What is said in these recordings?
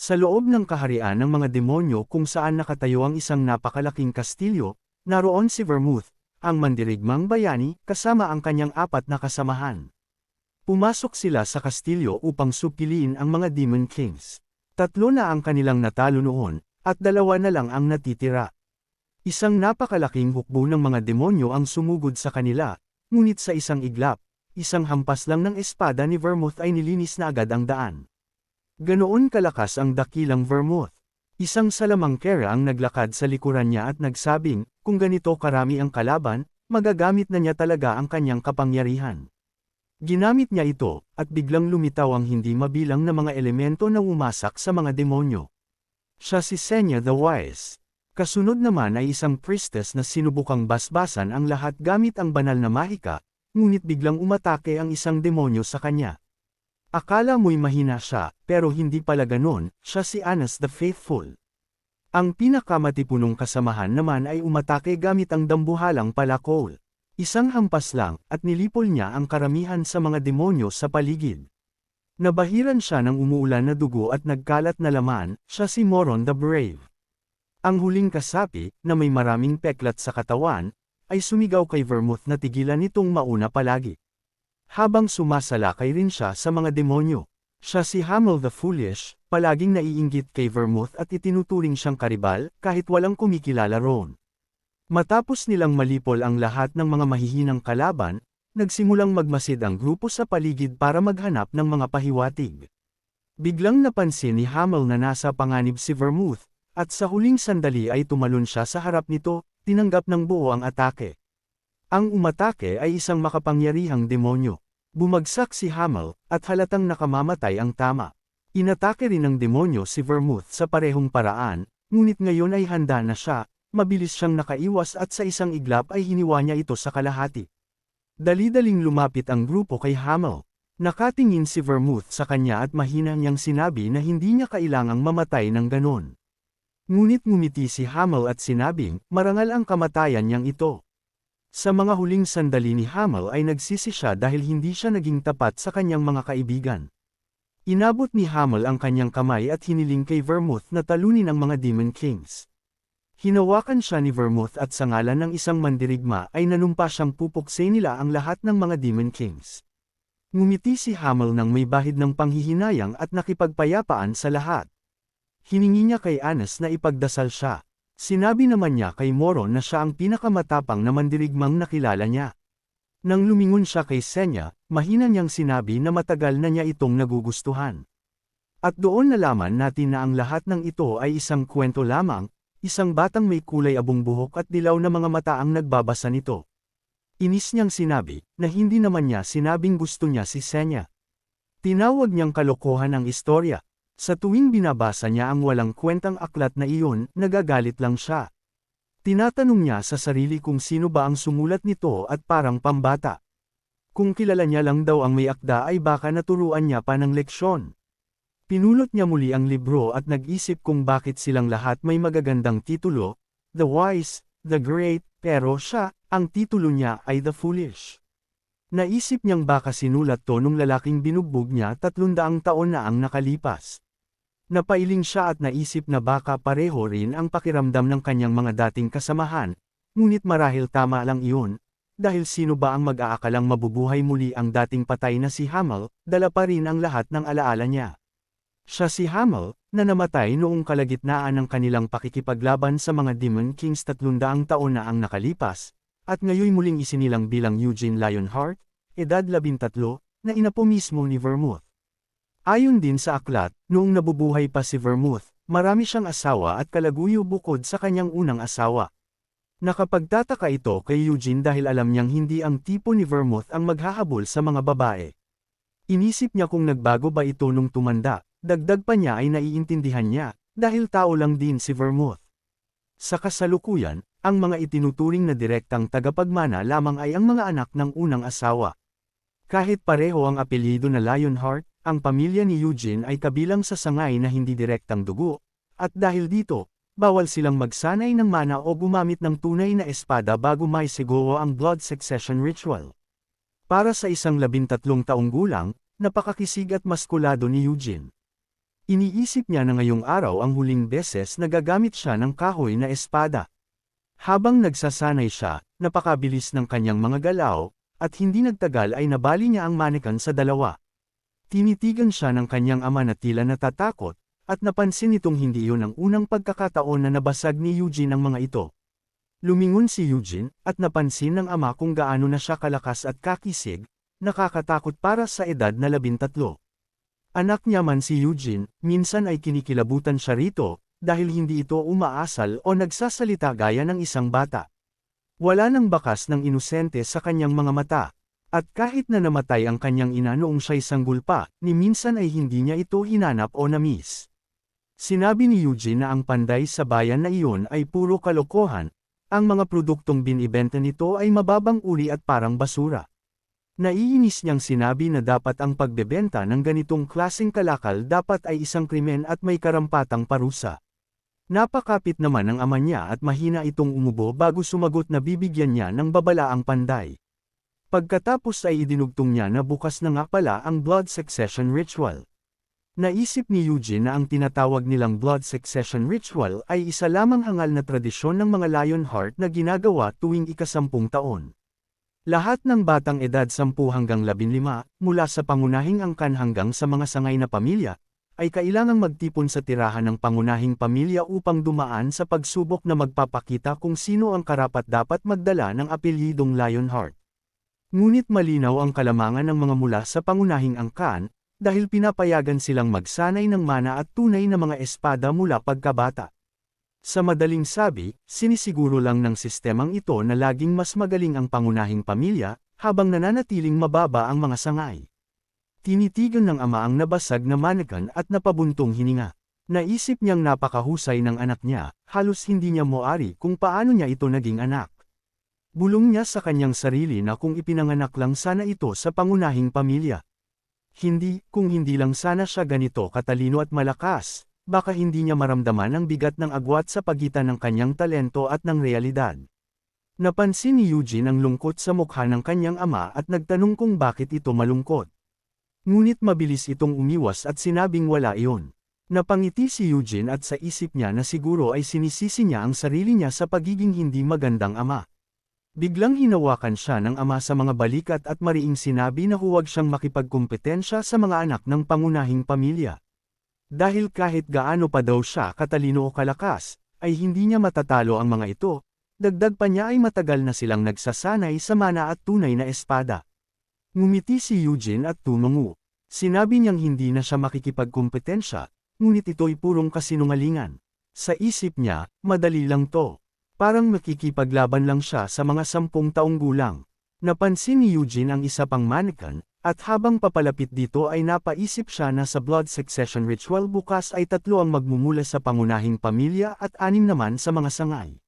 Sa loob ng kaharian ng mga demonyo kung saan nakatayo ang isang napakalaking kastilyo, naroon si Vermouth, ang mandirigmang bayani, kasama ang kanyang 4 na kasamahan. Pumasok sila sa kastilyo upang supiliin ang mga Demon Kings. 3 na ang kanilang natalo noon, at 2 na lang ang natitira. Isang napakalaking hukbo ng mga demonyo ang sumugod sa kanila, ngunit sa isang iglap, isang hampas lang ng espada ni Vermouth ay nilinis na agad ang daan. Ganoon kalakas ang dakilang Vermouth. Isang salamangkera ang naglakad sa likuran niya at nagsabing, kung ganito karami ang kalaban, magagamit na niya talaga ang kanyang kapangyarihan. Ginamit niya ito, at biglang lumitaw ang hindi mabilang na mga elemento na umasak sa mga demonyo. Siya si Senya the Wise. Kasunod naman ay isang priestess na sinubukang basbasan ang lahat gamit ang banal na mahika, ngunit biglang umatake ang isang demonyo sa kanya. Akala mo'y mahina siya, pero hindi pala ganon, siya si Anas the Faithful. Ang pinakamatipunong kasamahan naman ay umatake gamit ang dambuhalang palakol. Isang hampas lang, at nilipol niya ang karamihan sa mga demonyo sa paligid. Nabahiran siya ng umuulan na dugo at nagkalat na laman, siya si Moron the Brave. Ang huling kasapi, na may maraming peklat sa katawan, ay sumigaw kay Vermouth na tigilan nitong mauna palagi. Habang sumasalakay rin siya sa mga demonyo, siya si Hamel the Foolish, palaging naiinggit kay Vermouth at itinuturing siyang karibal, kahit walang kumikilala roon. Matapos nilang malipol ang lahat ng mga mahihinang kalaban, nagsimulang magmasid ang grupo sa paligid para maghanap ng mga pahiwatig. Biglang napansin ni Hamel na nasa panganib si Vermouth, at sa huling sandali ay tumalon siya sa harap nito, tinanggap ng buo ang atake. Ang umatake ay isang makapangyarihang demonyo. Bumagsak si Hamel, at halatang nakamamatay ang tama. Inatake rin ng demonyo si Vermouth sa parehong paraan, ngunit ngayon ay handa na siya, mabilis siyang nakaiwas at sa isang iglap ay hiniwa niya ito sa kalahati. Dali-daling lumapit ang grupo kay Hamel. Nakatingin si Vermouth sa kanya at mahina niyang sinabi na hindi niya kailangang mamatay ng ganon. Ngunit ngumiti si Hamel at sinabing, marangal ang kamatayan niyang ito. Sa mga huling sandali ni Hamel ay nagsisi siya dahil hindi siya naging tapat sa kanyang mga kaibigan. Inabot ni Hamel ang kanyang kamay at hiniling kay Vermouth na talunin ang mga Demon Kings. Hinawakan siya ni Vermouth at sa ngalan ng isang mandirigma ay nanumpa siyang pupuksain nila ang lahat ng mga Demon Kings. Ngumiti si Hamel ng may bahid ng panghihinayang at nakipagpayapaan sa lahat. Hiningi niya kay Anas na ipagdasal siya. Sinabi naman niya kay Moron na siya ang pinakamatapang na mandirigmang nakilala niya. Nang lumingon siya kay Senya, mahina niyang sinabi na matagal na niya itong nagugustuhan. At doon nalaman natin na ang lahat ng ito ay isang kwento lamang, isang batang may kulay abong buhok at dilaw na mga mata ang nagbabasa nito. Inis niyang sinabi, na hindi naman niya sinabing gusto niya si Senya. Tinawag niyang kalokohan ang istorya. Sa tuwing binabasa niya ang walang kwentang aklat na iyon, nagagalit lang siya. Tinatanong niya sa sarili kung sino ba ang sumulat nito at parang pambata. Kung kilala niya lang daw ang may akda ay baka naturuan niya pa ng leksyon. Pinulot niya muli ang libro at nag-isip kung bakit silang lahat may magagandang titulo, The Wise, The Great, pero siya, ang titulo niya ay The Foolish. Naisip niyang baka sinulat to nung lalaking binugbog niya 300 taon na ang nakalipas. Napailing siya at naisip na baka pareho rin ang pakiramdam ng kanyang mga dating kasamahan, ngunit marahil tama lang iyon, dahil sino ba ang mag-aakalang mabubuhay muli ang dating patay na si Hamel, dala pa rin ang lahat ng alaala niya. Siya si Hamel, na namatay noong kalagitnaan ng kanilang pakikipaglaban sa mga Demon Kings 300 taon na ang nakalipas, at ngayon muling isinilang bilang Eugene Lionheart, edad 13, na inapo mismo ni Vermouth. Ayon din sa aklat, noong nabubuhay pa si Vermouth, marami siyang asawa at kalaguyo bukod sa kanyang unang asawa. Nakapagtataka ito kay Eugene dahil alam niyang hindi ang tipo ni Vermouth ang maghahabol sa mga babae. Inisip niya kung nagbago ba ito nung tumanda, dagdag pa niya ay naiintindihan niya, dahil tao lang din si Vermouth. Sa kasalukuyan, ang mga itinuturing na direktang tagapagmana lamang ay ang mga anak ng unang asawa. Kahit pareho ang apelyido na Lionheart, ang pamilya ni Eugene ay kabilang sa sangay na hindi direktang dugo, at dahil dito, bawal silang magsanay ng mana o gumamit ng tunay na espada bago may sigawa ang blood succession ritual. Para sa isang 13 taong gulang, napakakisig at maskulado ni Eugene. Iniisip niya na ngayong araw ang huling beses na gagamit siya ng kahoy na espada. Habang nagsasanay siya, napakabilis ng kanyang mga galaw, at hindi nagtagal ay nabali niya ang mannequin sa dalawa. Tinitigan siya ng kanyang ama na tila natatakot, at napansin nitong hindi iyon ang unang pagkakataon na nabasag ni Eugene ang mga ito. Lumingon si Eugene, at napansin ng ama kung gaano na siya kalakas at kakisig, nakakatakot para sa edad na 13. Anak niya man si Eugene, minsan ay kinikilabutan siya rito, dahil hindi ito umaasal o nagsasalita gaya ng isang bata. Wala nang bakas ng inosente sa kanyang mga mata. At kahit na namatay ang kanyang ina noong siya'y sanggol pa, ni minsan ay hindi niya ito hinanap o na-miss. Sinabi ni Eugene na ang panday sa bayan na iyon ay puro kalokohan, ang mga produktong binibenta nito ay mababang uri at parang basura. Naiinis niyang sinabi na dapat ang pagbebenta ng ganitong klaseng kalakal dapat ay isang krimen at may karampatang parusa. Napakapit naman ng ama niya at mahina itong umubo bago sumagot na bibigyan niya ng babala ang panday. Pagkatapos ay idinugtong niya na bukas na nga pala ang blood succession ritual. Naisip ni Eugene na ang tinatawag nilang blood succession ritual ay isa lamang hangal na tradisyon ng mga Lionheart na ginagawa tuwing ika-10 taon. Lahat ng batang edad 10 hanggang 15, mula sa pangunahing angkan hanggang sa mga sangay na pamilya, ay kailangang magtipon sa tirahan ng pangunahing pamilya upang dumaan sa pagsubok na magpapakita kung sino ang karapat-dapat magdala ng apelyidong Lionheart. Ngunit malinaw ang kalamangan ng mga mula sa pangunahing angkan, dahil pinapayagan silang magsanay ng mana at tunay na mga espada mula pagkabata. Sa madaling sabi, sinisiguro lang ng sistemang ito na laging mas magaling ang pangunahing pamilya, habang nananatiling mababa ang mga sangay. Tinitigan ng ama ang nabasag na mannequin at napabuntong hininga. Naisip niyang napakahusay ng anak niya, halos hindi niya moari kung paano niya ito naging anak. Bulong niya sa kanyang sarili na kung ipinanganak lang sana ito sa pangunahing pamilya. Kung hindi lang sana siya ganito katalino at malakas, baka hindi niya maramdaman ang bigat ng agwat sa pagitan ng kanyang talento at ng realidad. Napansin ni Eugene ang lungkot sa mukha ng kanyang ama at nagtanong kung bakit ito malungkot. Ngunit mabilis itong umiwas at sinabing wala iyon. Napangiti si Eugene at sa isip niya na siguro ay sinisisi niya ang sarili niya sa pagiging hindi magandang ama. Biglang hinawakan siya ng ama sa mga balikat at mariing sinabi na huwag siyang makipagkumpetensya sa mga anak ng pangunahing pamilya. Dahil kahit gaano pa daw siya katalino o kalakas, ay hindi niya matatalo ang mga ito, dagdag pa niya ay matagal na silang nagsasanay sa mana at tunay na espada. Ngumiti si Eugene at tumungo. Sinabi niyang hindi na siya makikipagkumpetensya, ngunit ito'y purong kasinungalingan. Sa isip niya, madali lang to. Parang makikipaglaban lang siya sa mga 10 taong gulang. Napansin ni Eugene ang isa pang mannequin, at habang papalapit dito ay napaisip siya na sa blood succession ritual bukas ay 3 ang magmumula sa pangunahing pamilya at 6 naman sa mga sangay.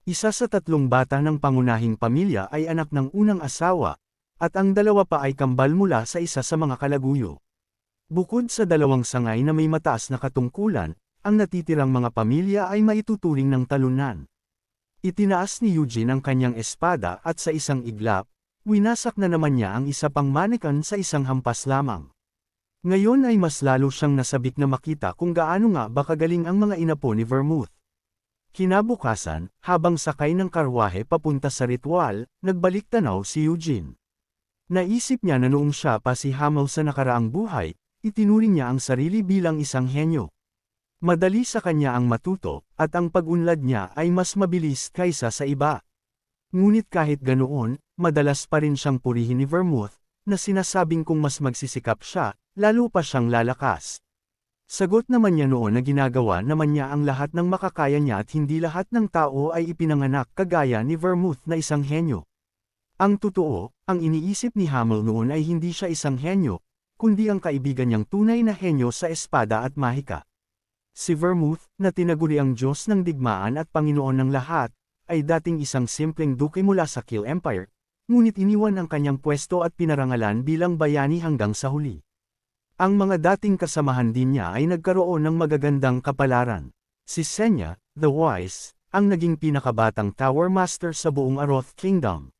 Isa sa 3 bata ng pangunahing pamilya ay anak ng unang asawa, at ang 2 pa ay kambal mula sa isa sa mga kalaguyo. Bukod sa 2 sangay na may mataas na katungkulan, ang natitirang mga pamilya ay maituturing ng talunan. Itinaas ni Eugene ang kanyang espada at sa isang iglap, winasak na naman niya ang isa pang mannequin sa isang hampas lamang. Ngayon ay mas lalo siyang nasabik na makita kung gaano nga ba kagaling ang mga inapo ni Vermouth. Kinabukasan, habang sakay ng karwahe papunta sa ritual, nagbalik tanaw si Eugene. Naisip niya na noong siya pa si Hamel sa nakaraang buhay, itinuring niya ang sarili bilang isang henyo. Madali sa kanya ang matuto, at ang pag-unlad niya ay mas mabilis kaysa sa iba. Ngunit kahit ganoon, madalas pa rin siyang purihin ni Vermouth, na sinasabing kung mas magsisikap siya, lalo pa siyang lalakas. Sagot naman niya noon na ginagawa naman niya ang lahat ng makakaya niya at hindi lahat ng tao ay ipinanganak kagaya ni Vermouth na isang henyo. Ang totoo, ang iniisip ni Hamel noon ay hindi siya isang henyo, kundi ang kaibigan niyang tunay na henyo sa espada at mahika. Si Vermouth, na tinaguri ang Diyos ng digmaan at Panginoon ng lahat, ay dating isang simpleng duke mula sa Kill Empire, ngunit iniwan ang kanyang pwesto at pinarangalan bilang bayani hanggang sa huli. Ang mga dating kasamahan din niya ay nagkaroon ng magagandang kapalaran. Si Senya, the Wise, ang naging pinakabatang Tower Master sa buong Aroth Kingdom.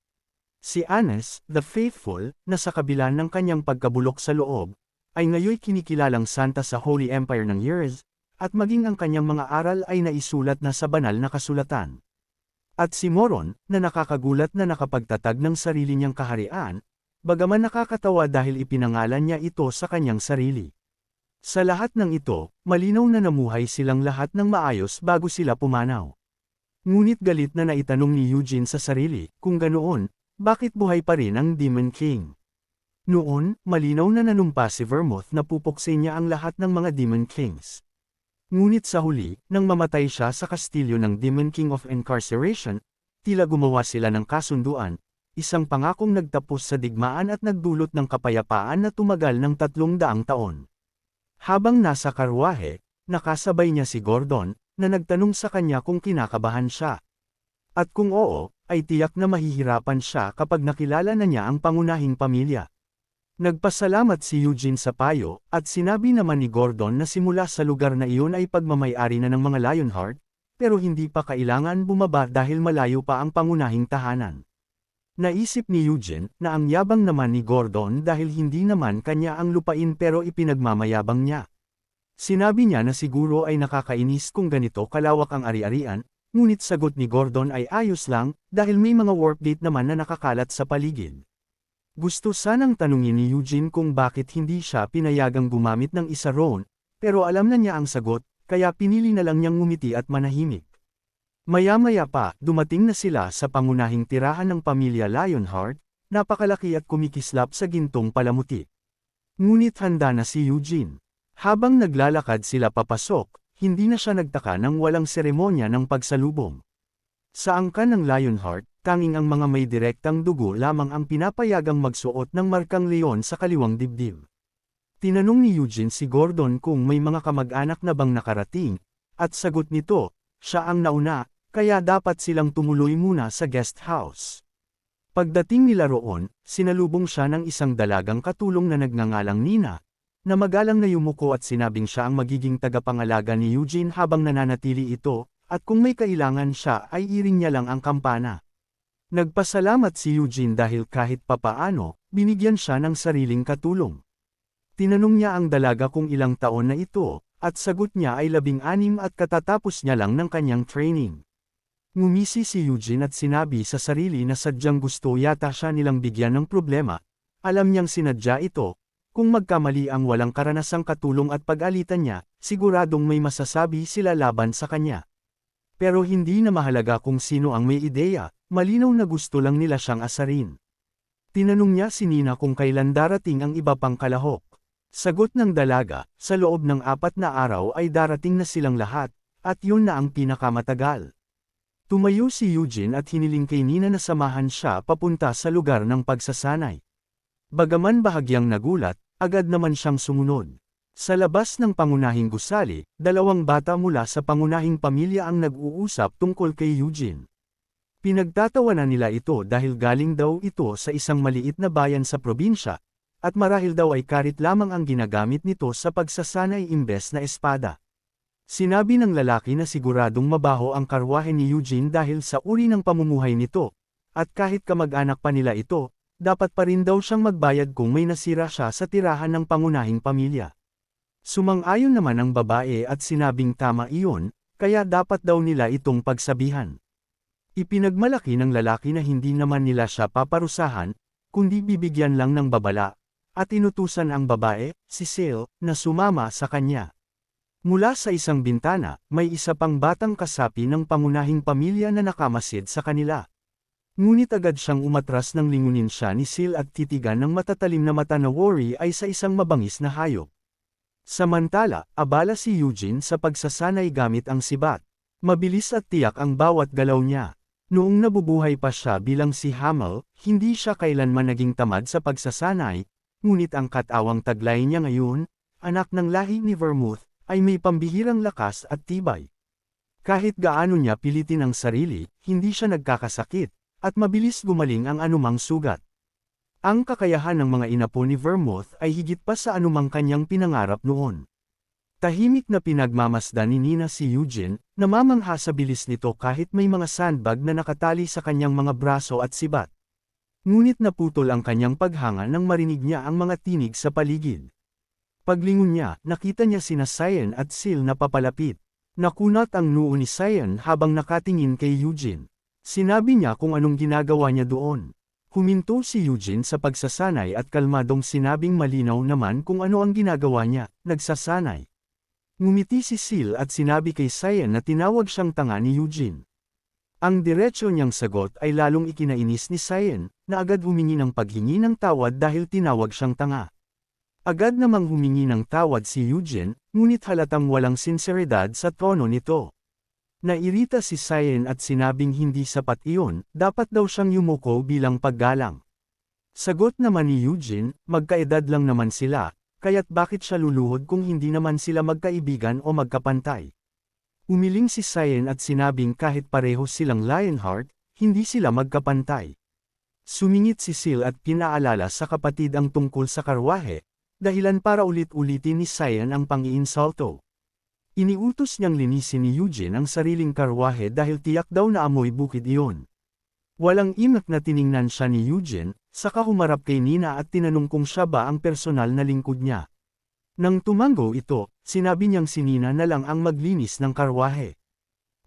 Si Anes, the Faithful, na sa kabila ng kanyang pagkabulok sa loob, ay ngayoy kinikilalang santa sa Holy Empire ng Years, at maging ang kanyang mga aral ay naisulat na sa banal na kasulatan. At si Moron, na nakakagulat na nakapagtatag ng sarili niyang kaharian, bagaman nakakatawa dahil ipinangalan niya ito sa kanyang sarili. Sa lahat ng ito, malinaw na namuhay silang lahat ng maayos bago sila pumanaw. Ngunit galit na naitanong ni Eugene sa sarili, kung ganoon, bakit buhay pa rin ang Demon King? Noon, malinaw na nanumpa si Vermouth na pupuksin niya ang lahat ng mga Demon Kings. Ngunit sa huli, nang mamatay siya sa kastilyo ng Demon King of Incarceration, tila gumawa sila ng kasunduan, isang pangakong nagtapos sa digmaan at nagdulot ng kapayapaan na tumagal ng 300 taon. Habang nasa karwahe, nakasabay niya si Gordon, na nagtanong sa kanya kung kinakabahan siya. At kung oo, ay tiyak na mahihirapan siya kapag nakilala na niya ang pangunahing pamilya. Nagpasalamat si Eugene sa payo, at sinabi naman ni Gordon na simula sa lugar na iyon ay pagmamay-ari na ng mga Lionheart, pero hindi pa kailangan bumaba dahil malayo pa ang pangunahing tahanan. Naisip ni Eugene na ang yabang naman ni Gordon dahil hindi naman kanya ang lupain pero ipinagmamayabang niya. Sinabi niya na siguro ay nakakainis kung ganito kalawak ang ari-arian, ngunit sagot ni Gordon ay ayos lang dahil may mga warp gate naman na nakakalat sa paligid. Gusto sanang tanungin ni Eugene kung bakit hindi siya pinayagang gumamit ng isa roon, pero alam na niya ang sagot, kaya pinili na lang niyang ngumiti at manahimik. Maya-maya pa, dumating na sila sa pangunahing tirahan ng pamilya Lionheart, napakalaki at kumikislap sa gintong palamuti. Ngunit handa na si Eugene. Habang naglalakad sila papasok, hindi na siya nagtaka nang walang seremonya ng pagsalubong. Sa angkan ng Lionheart, tanging ang mga may direktang dugo lamang ang pinapayagang magsuot ng markang leon sa kaliwang dibdib. Tinanong ni Eugene si Gordon kung may mga kamag-anak na bang nakarating, at sagot nito, siya ang nauna, kaya dapat silang tumuloy muna sa guest house. Pagdating nila roon, sinalubong siya ng isang dalagang katulong na nagngangalang Nina, na magalang na yumuko at sinabing siya ang magiging tagapangalaga ni Eugene habang nananatili ito, at kung may kailangan siya ay iring niya lang ang kampana. Nagpasalamat si Eugene dahil kahit papaano, binigyan siya ng sariling katulong. Tinanong niya ang dalaga kung ilang taon na ito, at sagot niya ay 16 at katatapos niya lang ng kanyang training. Ngumisi si Eugene at sinabi sa sarili na sadyang gusto yata siya nilang bigyan ng problema, alam niyang sinadya ito, kung magkamali ang walang karanasang katulong at pag-alitan niya, siguradong may masasabi sila laban sa kanya. Pero hindi na mahalaga kung sino ang may ideya, malinaw na gusto lang nila siyang asarin. Tinanong niya si Nina kung kailan darating ang iba pang kalahok. Sagot ng dalaga, sa loob ng 4 na araw ay darating na silang lahat, at yun na ang pinakamatagal. Tumayo si Eugene at hiniling kay Nina na samahan siya papunta sa lugar ng pagsasanay. Bagaman bahagyang nagulat, agad naman siyang sumunod. Sa labas ng pangunahing gusali, 2 bata mula sa pangunahing pamilya ang nag-uusap tungkol kay Eugene. Pinagtatawanan nila ito dahil galing daw ito sa isang maliit na bayan sa probinsya, at marahil daw ay karit lamang ang ginagamit nito sa pagsasanay imbes na espada. Sinabi ng lalaki na siguradong mabaho ang karwahe ni Eugene dahil sa uri ng pamumuhay nito, at kahit kamag-anak pa nila ito, dapat pa rin daw siyang magbayad kung may nasira siya sa tirahan ng pangunahing pamilya. Sumang-ayon naman ang babae at sinabing tama iyon, kaya dapat daw nila itong pagsabihan. Ipinagmalaki ng lalaki na hindi naman nila siya paparusahan, kundi bibigyan lang ng babala, at inutusan ang babae, si Sale, na sumama sa kanya. Mula sa isang bintana, may isa pang batang kasapi ng pangunahing pamilya na nakamasid sa kanila. Ngunit agad siyang umatras nang lingunin siya ni Sale at titigan ng matatalim na mata na worry ay sa isang mabangis na hayop. Samantala, abala si Eugene sa pagsasanay gamit ang sibat. Mabilis at tiyak ang bawat galaw niya. Noong nabubuhay pa siya bilang si Hamel, hindi siya kailanman naging tamad sa pagsasanay, ngunit ang katawang taglay niya ngayon, anak ng lahi ni Vermouth, ay may pambihirang lakas at tibay. Kahit gaano niya pilitin ang sarili, hindi siya nagkakasakit, at mabilis gumaling ang anumang sugat. Ang kakayahan ng mga inapo ni Vermouth ay higit pa sa anumang kanyang pinangarap noon. Tahimik na pinagmamasdan ni Nina si Eugene, namamangha sa bilis nito kahit may mga sandbag na nakatali sa kanyang mga braso at sibat. Ngunit naputol ang kanyang paghanga nang marinig niya ang mga tinig sa paligid. Paglingon niya, nakita niya sina Cyan at Sil na papalapit. Nakunat ang noo ni Cyan habang nakatingin kay Eugene. Sinabi niya kung anong ginagawa niya doon. Huminto si Eugene sa pagsasanay at kalmadong sinabing malinaw naman kung ano ang ginagawa niya, nagsasanay. Ngumiti si Sil at sinabi kay Cyan na tinawag siyang tanga ni Eugene. Ang diretso niyang sagot ay lalong ikinainis ni Cyan, na agad humingi ng paghingi ng tawad dahil tinawag siyang tanga. Agad namang humingi ng tawad si Eugene, ngunit halatang walang sinseridad sa tono nito. Nairita si Cyan at sinabing hindi sapat iyon, dapat daw siyang yumuko bilang paggalang. Sagot naman ni Eugene, magkaedad lang naman sila, kaya't bakit siya luluhod kung hindi naman sila magkaibigan o magkapantay. Umiling si Cyan at sinabing kahit pareho silang Lionheart, hindi sila magkapantay. Sumingit si Sil at pinaalala sa kapatid ang tungkol sa karwahe, dahilan para ulit-ulitin ni Cyan ang pang-iinsulto. Iniutos niyang linisin ni Eugene ang sariling karwahe dahil tiyak daw na amoy bukid iyon. Walang imak na tiningnan siya ni Eugene, saka humarap kay Nina at tinanong kung siya ba ang personal na lingkod niya. Nang tumango ito, sinabi niyang si Nina na lang ang maglinis ng karwahe.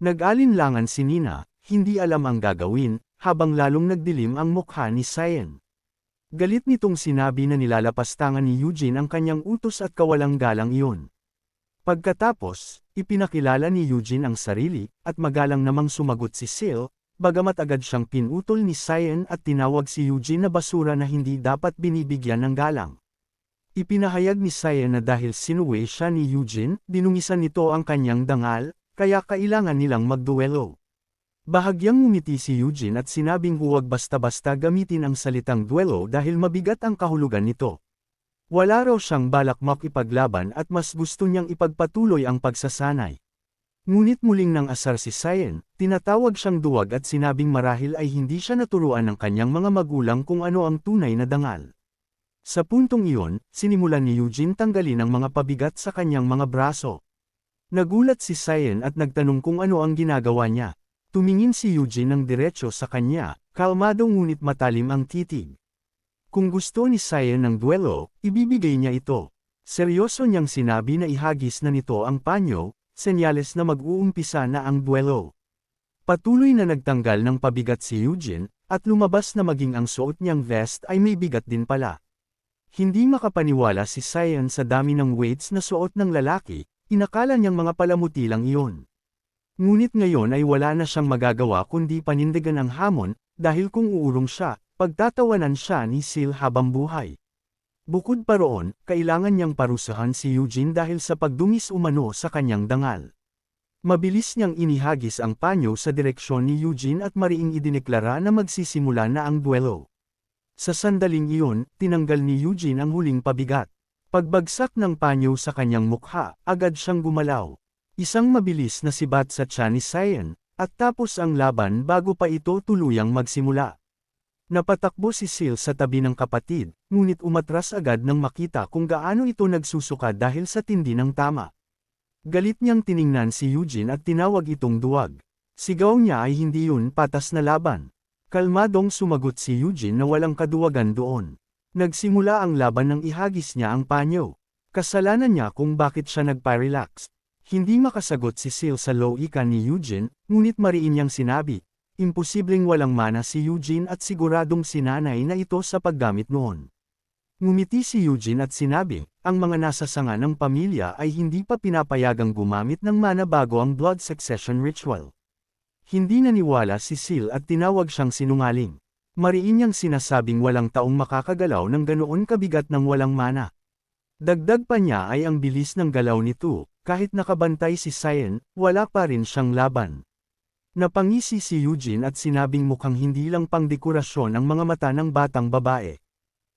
Nag-alinlangan si Nina, hindi alam ang gagawin, habang lalong nagdilim ang mukha ni Cyan. Galit nitong sinabi na nilalapastangan ni Eugene ang kanyang utos at kawalang galang iyon. Pagkatapos, ipinakilala ni Eugene ang sarili, at magalang namang sumagot si Sil, bagamat agad siyang pinutol ni Cyan at tinawag si Eugene na basura na hindi dapat binibigyan ng galang. Ipinahayag ni Cyan na dahil sinuwi siya ni Eugene, dinungisan nito ang kanyang dangal, kaya kailangan nilang magduelo. Bahagyang ngumiti si Eugene at sinabing huwag basta-basta gamitin ang salitang duelo dahil mabigat ang kahulugan nito. Wala raw siyang balak makipaglaban at mas gusto niyang ipagpatuloy ang pagsasanay. Ngunit muling nang asar si Cyan, tinatawag siyang duwag at sinabing marahil ay hindi siya naturuan ng kanyang mga magulang kung ano ang tunay na dangal. Sa puntong iyon, sinimulan ni Eugene tanggalin ang mga pabigat sa kanyang mga braso. Nagulat si Cyan at nagtanong kung ano ang ginagawa niya. Tumingin si Eugene ng diretso sa kanya, kalmado ngunit matalim ang titig. Kung gusto ni Cyan ng duelo, ibibigay niya ito. Seryoso niyang sinabi na ihagis na nito ang panyo, senyales na mag-uumpisa na ang duelo. Patuloy na nagtanggal ng pabigat si Eugene, at lumabas na maging ang suot niyang vest ay may bigat din pala. Hindi makapaniwala si Cyan sa dami ng weights na suot ng lalaki, inakala niyang mga palamuti lang iyon. Ngunit ngayon ay wala na siyang magagawa kundi panindigan ang hamon, dahil kung uurong siya, pagtatawanan siya ni Sil habang buhay. Bukod pa roon, kailangan niyang parusahan si Eugene dahil sa pagdungis umano sa kanyang dangal. Mabilis niyang inihagis ang panyo sa direksyon ni Eugene at mariing idineklara na magsisimula na ang duelo. Sa sandaling iyon, tinanggal ni Eugene ang huling pabigat. Pagbagsak ng panyo sa kanyang mukha, agad siyang gumalaw. Isang mabilis na sibat sa tiyan ni Cyan, at tapos ang laban bago pa ito tuluyang magsimula. Napatakbo si Sil sa tabi ng kapatid, ngunit umatras agad nang makita kung gaano ito nagsusuka dahil sa tindi ng tama. Galit niyang tiningnan si Eugene at tinawag itong duwag. Sigaw niya ay hindi yun patas na laban. Kalmadong sumagot si Eugene na walang kaduwagan doon. Nagsimula ang laban nang ihagis niya ang panyo. Kasalanan niya kung bakit siya nagpa-relax. Hindi makasagot si Sil sa loika ni Eugene, ngunit mariin niyang sinabi, imposibleng walang mana si Eugene at siguradong sinanay na ito sa paggamit noon. Ngumiti si Eugene at sinabi, ang mga nasa sanga ng pamilya ay hindi pa pinapayagang gumamit ng mana bago ang blood succession ritual. Hindi naniwala si Sil at tinawag siyang sinungaling. Mariin niyang sinasabing walang taong makakagalaw ng ganoon kabigat ng walang mana. Dagdag pa niya ay ang bilis ng galaw nito, kahit nakabantay si Cyan, wala pa rin siyang laban. Napangisi si Eugene at sinabing mukhang hindi lang pangdekorasyon ang mga mata ng batang babae.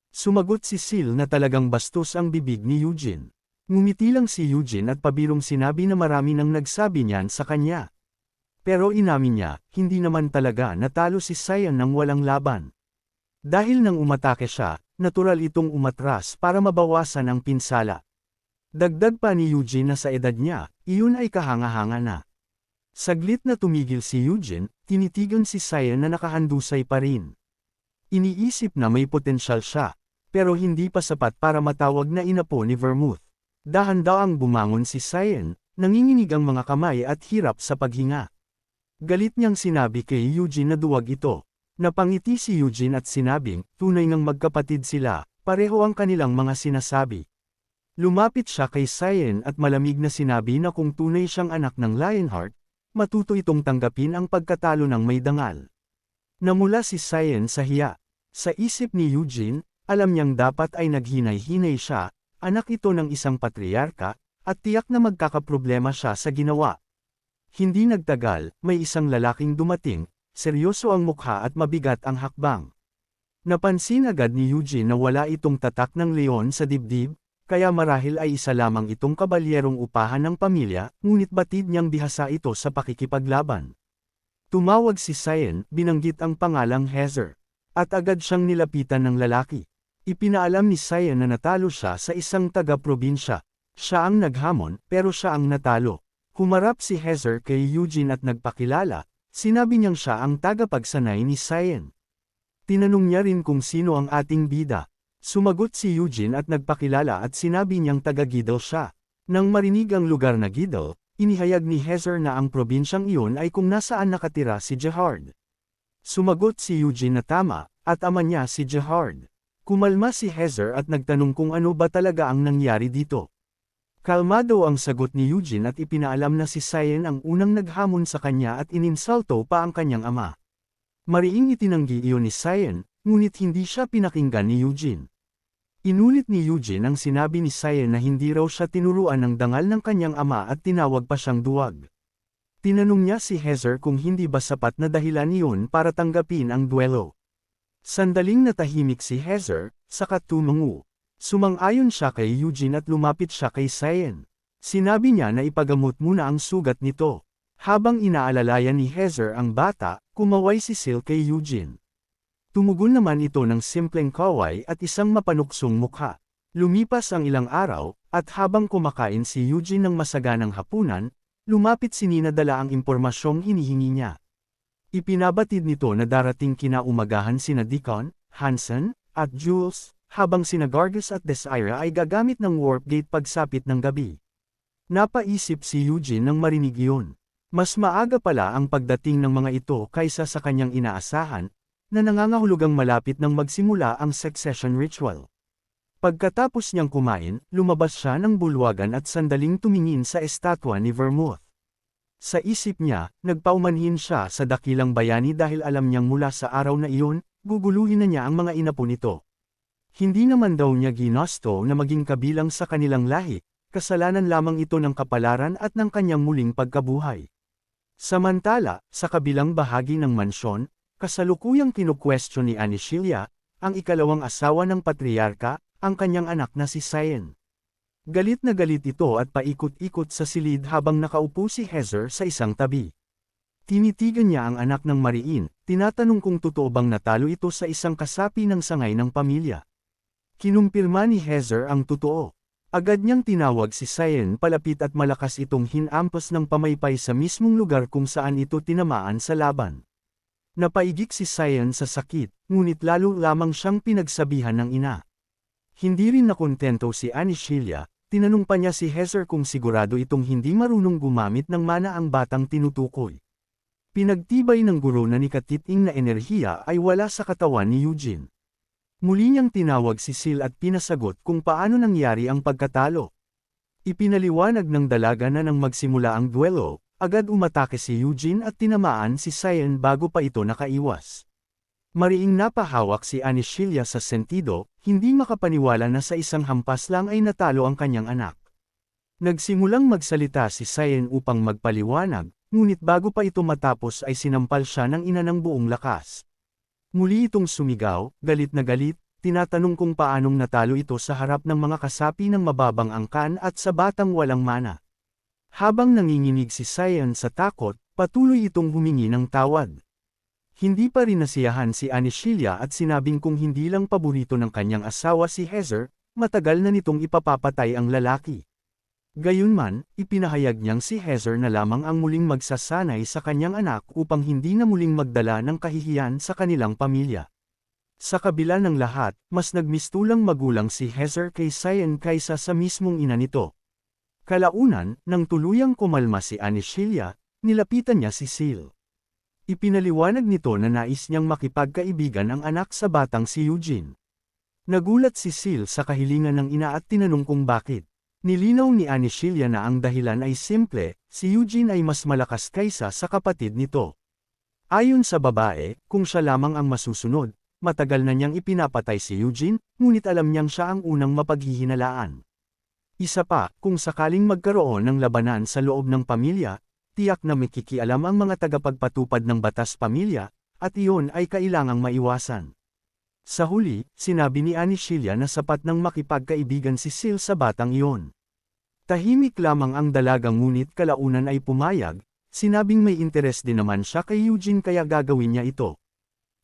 Sumagot si Sil na talagang bastos ang bibig ni Eugene. Ngumiti lang si Eugene at pabirong sinabi na marami nang nagsabi niyan sa kanya. Pero inamin niya, hindi naman talaga natalo si Cyan nang walang laban. Dahil nang umatake siya, natural itong umatras para mabawasan ang pinsala. Dagdag pa ni Eugene na sa edad niya, iyon ay kahanga-hanga na. Saglit na tumigil si Eugene, tinitigan si Cyan na nakahandusay pa rin. Iniisip na may potensyal siya, pero hindi pa sapat para matawag na inapo ni Vermouth. Dahan-daang bumangon si Cyan, nanginginig ang mga kamay at hirap sa paghinga. Galit niyang sinabi kay Eugene na duwag ito. Napangiti si Eugene at sinabing, tunay ngang magkapatid sila, pareho ang kanilang mga sinasabi. Lumapit siya kay Cyan at malamig na sinabi na kung tunay siyang anak ng Lionheart, matuto itong tanggapin ang pagkatalo ng may dangal. Namula si Cyan sa hiya. Sa isip ni Eugene, alam niyang dapat ay naghinay-hinay siya, anak ito ng isang patriarka, at tiyak na magkakaproblema siya sa ginawa. Hindi nagtagal, may isang lalaking dumating, seryoso ang mukha at mabigat ang hakbang. Napansin agad ni Eugene na wala itong tatak ng leon sa dibdib, kaya marahil ay isa lamang itong kabalyerong upahan ng pamilya, ngunit batid niyang bihasa ito sa pakikipaglaban. Tumawag si Cyan, binanggit ang pangalang Heather, at agad siyang nilapitan ng lalaki. Ipinaalam ni Cyan na natalo siya sa isang taga-probinsya. Siya ang naghamon, pero siya ang natalo. Humarap si Heather kay Eugene at nagpakilala, sinabi niyang siya ang tagapagsanay ni Cyan. Tinanong niya rin kung sino ang ating bida. Sumagot si Eugene at nagpakilala at sinabi niyang taga-Giddel siya. Nang marinig ang lugar na Giddel, inihayag ni Heather na ang probinsyang iyon ay kung nasaan nakatira si Gerhard. Sumagot si Eugene na tama, at ama niya si Gerhard. Kumalma si Heather at nagtanong kung ano ba talaga ang nangyari dito. Kalmado ang sagot ni Eugene at ipinaalam na si Cyan ang unang naghamon sa kanya at ininsulto pa ang kanyang ama. Mariing itinanggi iyon ni Cyan, ngunit hindi siya pinakinggan ni Eugene. Inulit ni Eugene ang sinabi ni Cyan na hindi raw siya tinuruan ng dangal ng kanyang ama at tinawag pa siyang duwag. Tinanong niya si Heather kung hindi ba sapat na dahilan iyon para tanggapin ang duelo. Sandaling natahimik si Heather, saka tumango. Sumang-ayon siya kay Eugene at lumapit siya kay Cyan. Sinabi niya na ipagamot muna ang sugat nito. Habang inaalalayan ni Heather ang bata, kumaway si Sil kay Eugene. Tumugon naman ito ng simpleng kaway at isang mapanuksong mukha. Lumipas ang ilang araw, at habang kumakain si Eugene ng masaganang hapunan, lumapit si Nina dala ang impormasyong hinihingi niya. Ipinabatid nito na darating kinaumagahan sina Deacon, Hansen, at Jules, habang sina Gargus at Desira ay gagamit ng warp gate pagsapit ng gabi. Napaisip si Eugene nang marinig iyon. Mas maaga pala ang pagdating ng mga ito kaysa sa kanyang inaasahan, na nangangahulugang malapit nang magsimula ang succession ritual. Pagkatapos niyang kumain, lumabas siya ng bulwagan at sandaling tumingin sa estatwa ni Vermouth. Sa isip niya, nagpaumanhin siya sa dakilang bayani dahil alam niyang mula sa araw na iyon, guguluhin na niya ang mga inapo nito. Hindi naman daw niya ginusto na maging kabilang sa kanilang lahi, kasalanan lamang ito ng kapalaran at ng kanyang muling pagkabuhay. Samantala, sa kabilang bahagi ng mansyon, kasalukuyang kinukwestiyon ni Anishilia, ang ikalawang asawa ng patriarka, ang kanyang anak na si Cyan. Galit na galit ito at paikot-ikot sa silid habang nakaupo si Heather sa isang tabi. Tinitigan niya ang anak ng Mariin, tinatanong kung totoo bang natalo ito sa isang kasapi ng sangay ng pamilya. Kinumpirma ni Heather ang totoo. Agad niyang tinawag si Cyan palapit at malakas itong hinampas ng pamaypay sa mismong lugar kung saan ito tinamaan sa laban. Napaigik si Cyan sa sakit, ngunit lalo lamang siyang pinagsabihan ng ina. Hindi rin nakontento si Anishilia, tinanong pa niya si Heather kung sigurado itong hindi marunong gumamit ng mana ang batang tinutukoy. Pinagtibay ng guro na ni katiting na enerhiya ay wala sa katawan ni Eugene. Muli niyang tinawag si Sil at pinasagot kung paano nangyari ang pagkatalo. Ipinaliwanag ng dalaga na nang magsimula ang duelo, agad umatake si Eugene at tinamaan si Cyan bago pa ito nakaiwas. Mariing napahawak si Anishilia sa sentido, hindi makapaniwala na sa isang hampas lang ay natalo ang kanyang anak. Nagsimulang magsalita si Cyan upang magpaliwanag, ngunit bago pa ito matapos ay sinampal siya ng ina ng buong lakas. Muli itong sumigaw, galit na galit, tinatanong kung paanong natalo ito sa harap ng mga kasapi ng mababang angkan at sa batang walang mana. Habang nanginginig si Cyan sa takot, patuloy itong humingi ng tawad. Hindi pa rin nasiyahan si Anishilia at sinabing kung hindi lang paborito ng kanyang asawa si Heather, matagal na nitong ipapapatay ang lalaki. Gayunman, ipinahayag niyang si Heather na lamang ang muling magsasanay sa kanyang anak upang hindi na muling magdala ng kahihiyan sa kanilang pamilya. Sa kabila ng lahat, mas nagmistulang magulang si Heather kay Cyan kaysa sa mismong ina nito. Kalaunan, nang tuluyang kumalma si Anishilia, nilapitan niya si Seal. Ipinaliwanag nito na nais niyang makipagkaibigan ang anak sa batang si Eugene. Nagulat si Seal sa kahilingan ng ina at tinanong kung bakit. Nilinaw ni Anishilia na ang dahilan ay simple, si Eugene ay mas malakas kaysa sa kapatid nito. Ayon sa babae, kung siya lamang ang masusunod, matagal na niyang ipinapatay si Eugene, ngunit alam niyang siya ang unang mapaghihinalaan. Isa pa, kung sakaling magkaroon ng labanan sa loob ng pamilya, tiyak na makikialam ang mga tagapagpatupad ng batas pamilya, at iyon ay kailangang maiwasan. Sa huli, sinabi ni Anishilia na sapat nang makipagkaibigan si Seal sa batang iyon. Tahimik lamang ang dalaga ngunit kalaunan ay pumayag, sinabing may interes din naman siya kay Eugene kaya gagawin niya ito.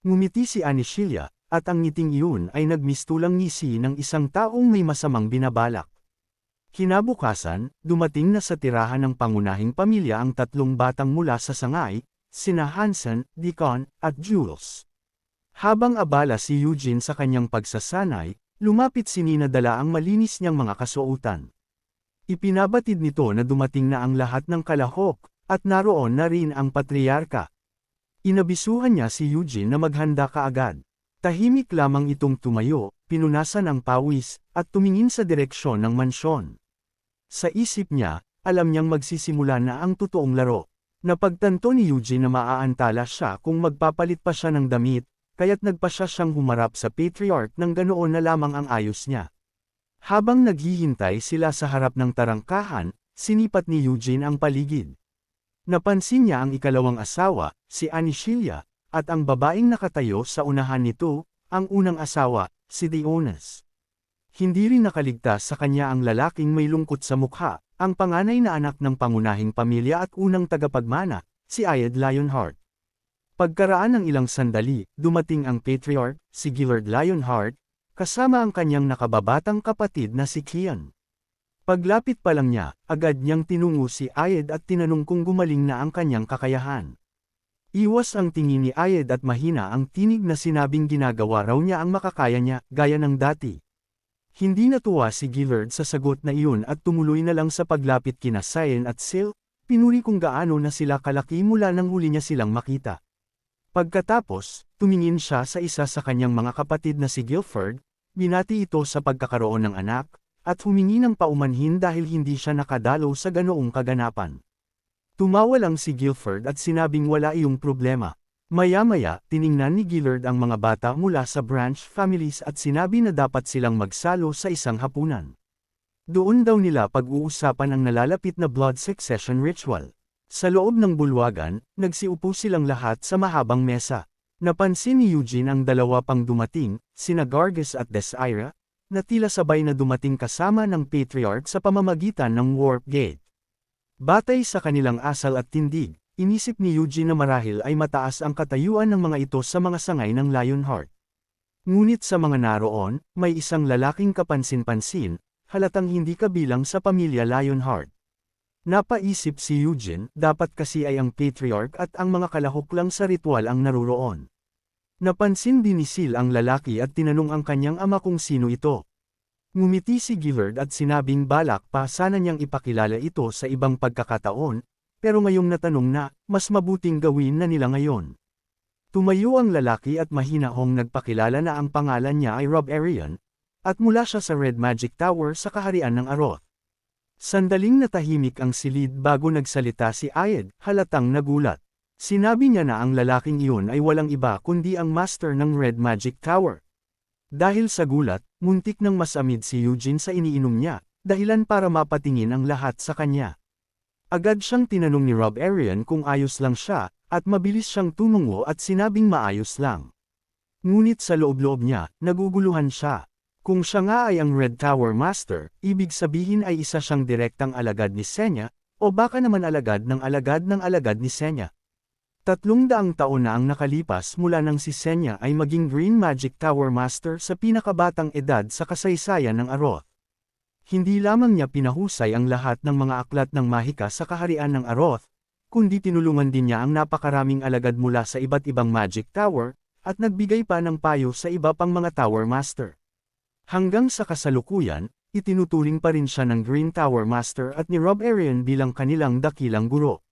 Ngumiti si Anishilia, at ang ngiting iyon ay nagmistulang ngisi ng isang taong may masamang binabalak. Kinabukasan, dumating na sa tirahan ng pangunahing pamilya ang tatlong batang mula sa sangay, sina Hansen, Deacon, at Jules. Habang abala si Eugene sa kanyang pagsasanay, lumapit si Nina dala ang malinis niyang mga kasuotan. Ipinabatid nito na dumating na ang lahat ng kalahok, at naroon na rin ang patriarka. Inabisuhan niya si Eugene na maghanda kaagad. Tahimik lamang itong tumayo, pinunasan ang pawis, at tumingin sa direksyon ng mansyon. Sa isip niya, alam niyang magsisimula na ang totoong laro. Napagtanto ni Eugene na maaantala siya kung magpapalit pa siya ng damit, kaya't nagpasya siyang humarap sa patriarch nang ganoon na lamang ang ayos niya. Habang naghihintay sila sa harap ng tarangkahan, sinipat ni Eugene ang paligid. Napansin niya ang ikalawang asawa, si Anishilia, at ang babaeng nakatayo sa unahan nito, ang unang asawa, si Dionis. Hindi rin nakaligtas sa kanya ang lalaking may lungkot sa mukha, ang panganay na anak ng pangunahing pamilya at unang tagapagmana, si Ayed Lionheart. Pagkaraan ng ilang sandali, dumating ang patriarch, si Gillard Lionheart, kasama ang kanyang nakababatang kapatid na si Kian. Paglapit pa lang niya, agad niyang tinungo si Ayed at tinanong kung gumaling na ang kanyang kakayahan. Iwas ang tingin ni Ayed at mahina ang tinig na sinabing ginagawa raw niya ang makakaya niya, gaya ng dati. Hindi natuwa si Gillard sa sagot na iyon at tumuloy na lang sa paglapit kina Cyan at Seal, pinuri kung gaano na sila kalaki mula nang huli niya silang makita. Pagkatapos, tumingin siya sa isa sa kanyang mga kapatid na si Guilford, binati ito sa pagkakaroon ng anak, at humingi ng paumanhin dahil hindi siya nakadalo sa ganoong kaganapan. Tumawa lang si Guilford at sinabing wala iyong problema. Maya-maya, tiningnan ni Gillard ang mga bata mula sa branch families at sinabi na dapat silang magsalo sa isang hapunan. Doon daw nila pag-uusapan ang nalalapit na blood succession ritual. Sa loob ng bulwagan, nagsiupo silang lahat sa mahabang mesa. Napansin ni Eugene ang dalawa pang dumating, sina Gargis at Desira, na tila sabay na dumating kasama ng patriarch sa pamamagitan ng warp gate. Batay sa kanilang asal at tindig, inisip ni Eugene na marahil ay mataas ang katayuan ng mga ito sa mga sangay ng Lionheart. Ngunit sa mga naroon, may isang lalaking kapansin-pansin, halatang hindi kabilang sa pamilya Lionheart. Napaisip si Eugene, dapat kasi ay ang patriarch at ang mga kalahok lang sa ritual ang naruroon. Napansin din ni Seal ang lalaki at tinanong ang kanyang ama kung sino ito. Ngumiti si Gillard at sinabing balak pa sana niyang ipakilala ito sa ibang pagkakataon, pero ngayong natanong na, mas mabuting gawin na nila ngayon. Tumayo ang lalaki at mahinahong nagpakilala na ang pangalan niya ay Rob Arian, at mula siya sa Red Magic Tower sa kaharian ng Aroth. Sandaling natahimik ang silid bago nagsalita si Ayed, halatang nagulat. Sinabi niya na ang lalaking iyon ay walang iba kundi ang master ng Red Magic Tower. Dahil sa gulat, muntik nang masamid si Eugene sa iniinom niya, dahilan para mapatingin ang lahat sa kanya. Agad siyang tinanong ni Rob Arian kung ayos lang siya, at mabilis siyang tumungo at sinabing maayos lang. Ngunit sa loob-loob niya, naguguluhan siya. Kung siya nga ay ang Red Tower Master, ibig sabihin ay isa siyang direktang alagad ni Senya, o baka naman alagad ng alagad ni Senya. 300 taon na ang nakalipas mula nang si Senya ay maging Green Magic Tower Master sa pinakabatang edad sa kasaysayan ng Aroth. Hindi lamang niya pinahusay ang lahat ng mga aklat ng mahika sa kaharian ng Aroth, kundi tinulungan din niya ang napakaraming alagad mula sa iba't ibang Magic Tower, at nagbigay pa ng payo sa iba pang mga Tower Master. Hanggang sa kasalukuyan, itinuturing pa rin siya ng Green Tower Master at ni Rob Arian bilang kanilang dakilang guro.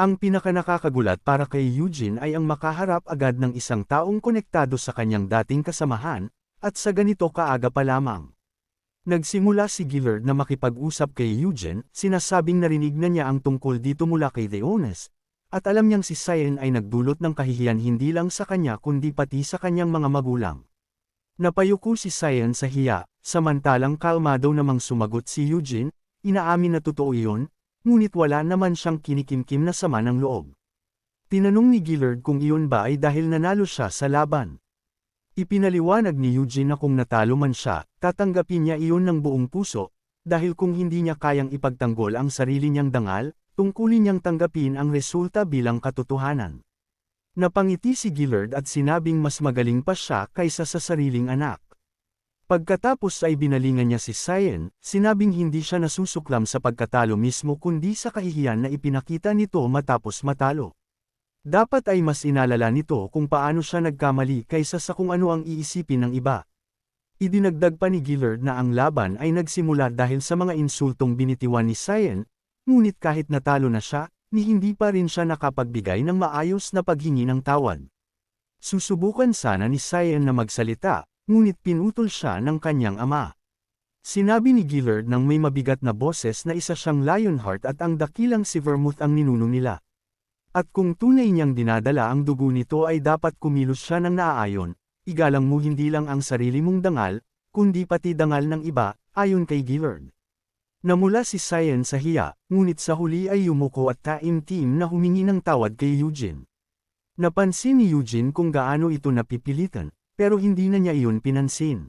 Ang pinakanakakagulat para kay Eugene ay ang makaharap agad ng isang taong konektado sa kanyang dating kasamahan, at sa ganito kaaga pa lamang. Nagsimula si Gillard na makipag-usap kay Eugene, sinasabing narinig na niya ang tungkol dito mula kay Deones, at alam niyang si Cyan ay nagdulot ng kahihiyan hindi lang sa kanya kundi pati sa kanyang mga magulang. Napayuko si Cyan sa hiya, samantalang kalmado namang sumagot si Eugene, inaamin na totoo iyon, ngunit wala naman siyang kinikimkim na sama ng loob. Tinanong ni Gillard kung iyon ba ay dahil nanalo siya sa laban. Ipinaliwanag ni Eugene na kung natalo man siya, tatanggapin niya iyon ng buong puso, dahil kung hindi niya kayang ipagtanggol ang sarili niyang dangal, tungkulin niyang tanggapin ang resulta bilang katotohanan. Napangiti si Gillard at sinabing mas magaling pa siya kaysa sa sariling anak. Pagkatapos ay binalingan niya si Cyan, sinabing hindi siya nasusuklam sa pagkatalo mismo kundi sa kahihiyan na ipinakita nito matapos matalo. Dapat ay mas inalala nito kung paano siya nagkamali kaysa sa kung ano ang iisipin ng iba. Idinagdag pa ni Gillard na ang laban ay nagsimula dahil sa mga insultong binitiwan ni Cyan, ngunit kahit natalo na siya, hindi pa rin siya nakapagbigay ng maayos na paghingi ng tawad. Susubukan sana ni Cyan na magsalita, ngunit pinutol siya ng kanyang ama. Sinabi ni Gillard ng may mabigat na boses na isa siyang Lionheart at ang dakilang si Vermouth ang ninuno nila. At kung tunay niyang dinadala ang dugo nito ay dapat kumilos siya ng naaayon, igalang mo hindi lang ang sarili mong dangal, kundi pati dangal ng iba, ayon kay Gillard. Namula si Cyan sa hiya, ngunit sa huli ay yumuko at taimtim na humingi ng tawad kay Eugene. Napansin ni Eugene kung gaano ito napipilitan, pero hindi na niya iyon pinansin.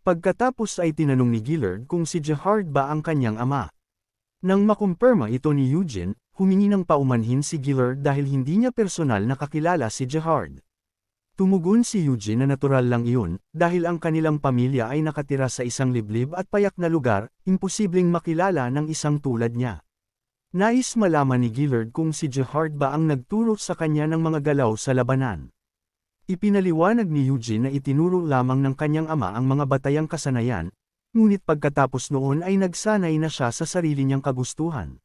Pagkatapos ay tinanong ni Gillard kung si Gerard ba ang kanyang ama. Nang makumpirma ito ni Eugene, humingi ng paumanhin si Gillard dahil hindi niya personal nakakilala si Gerard. Tumugon si Eugene na natural lang iyon, dahil ang kanilang pamilya ay nakatira sa isang liblib at payak na lugar, imposibleng makilala ng isang tulad niya. Nais malaman ni Gillard kung si Gerard ba ang nagturo sa kanya ng mga galaw sa labanan. Ipinaliwanag ni Eugene na itinuro lamang ng kanyang ama ang mga batayang kasanayan, ngunit pagkatapos noon ay nagsanay na siya sa sarili niyang kagustuhan.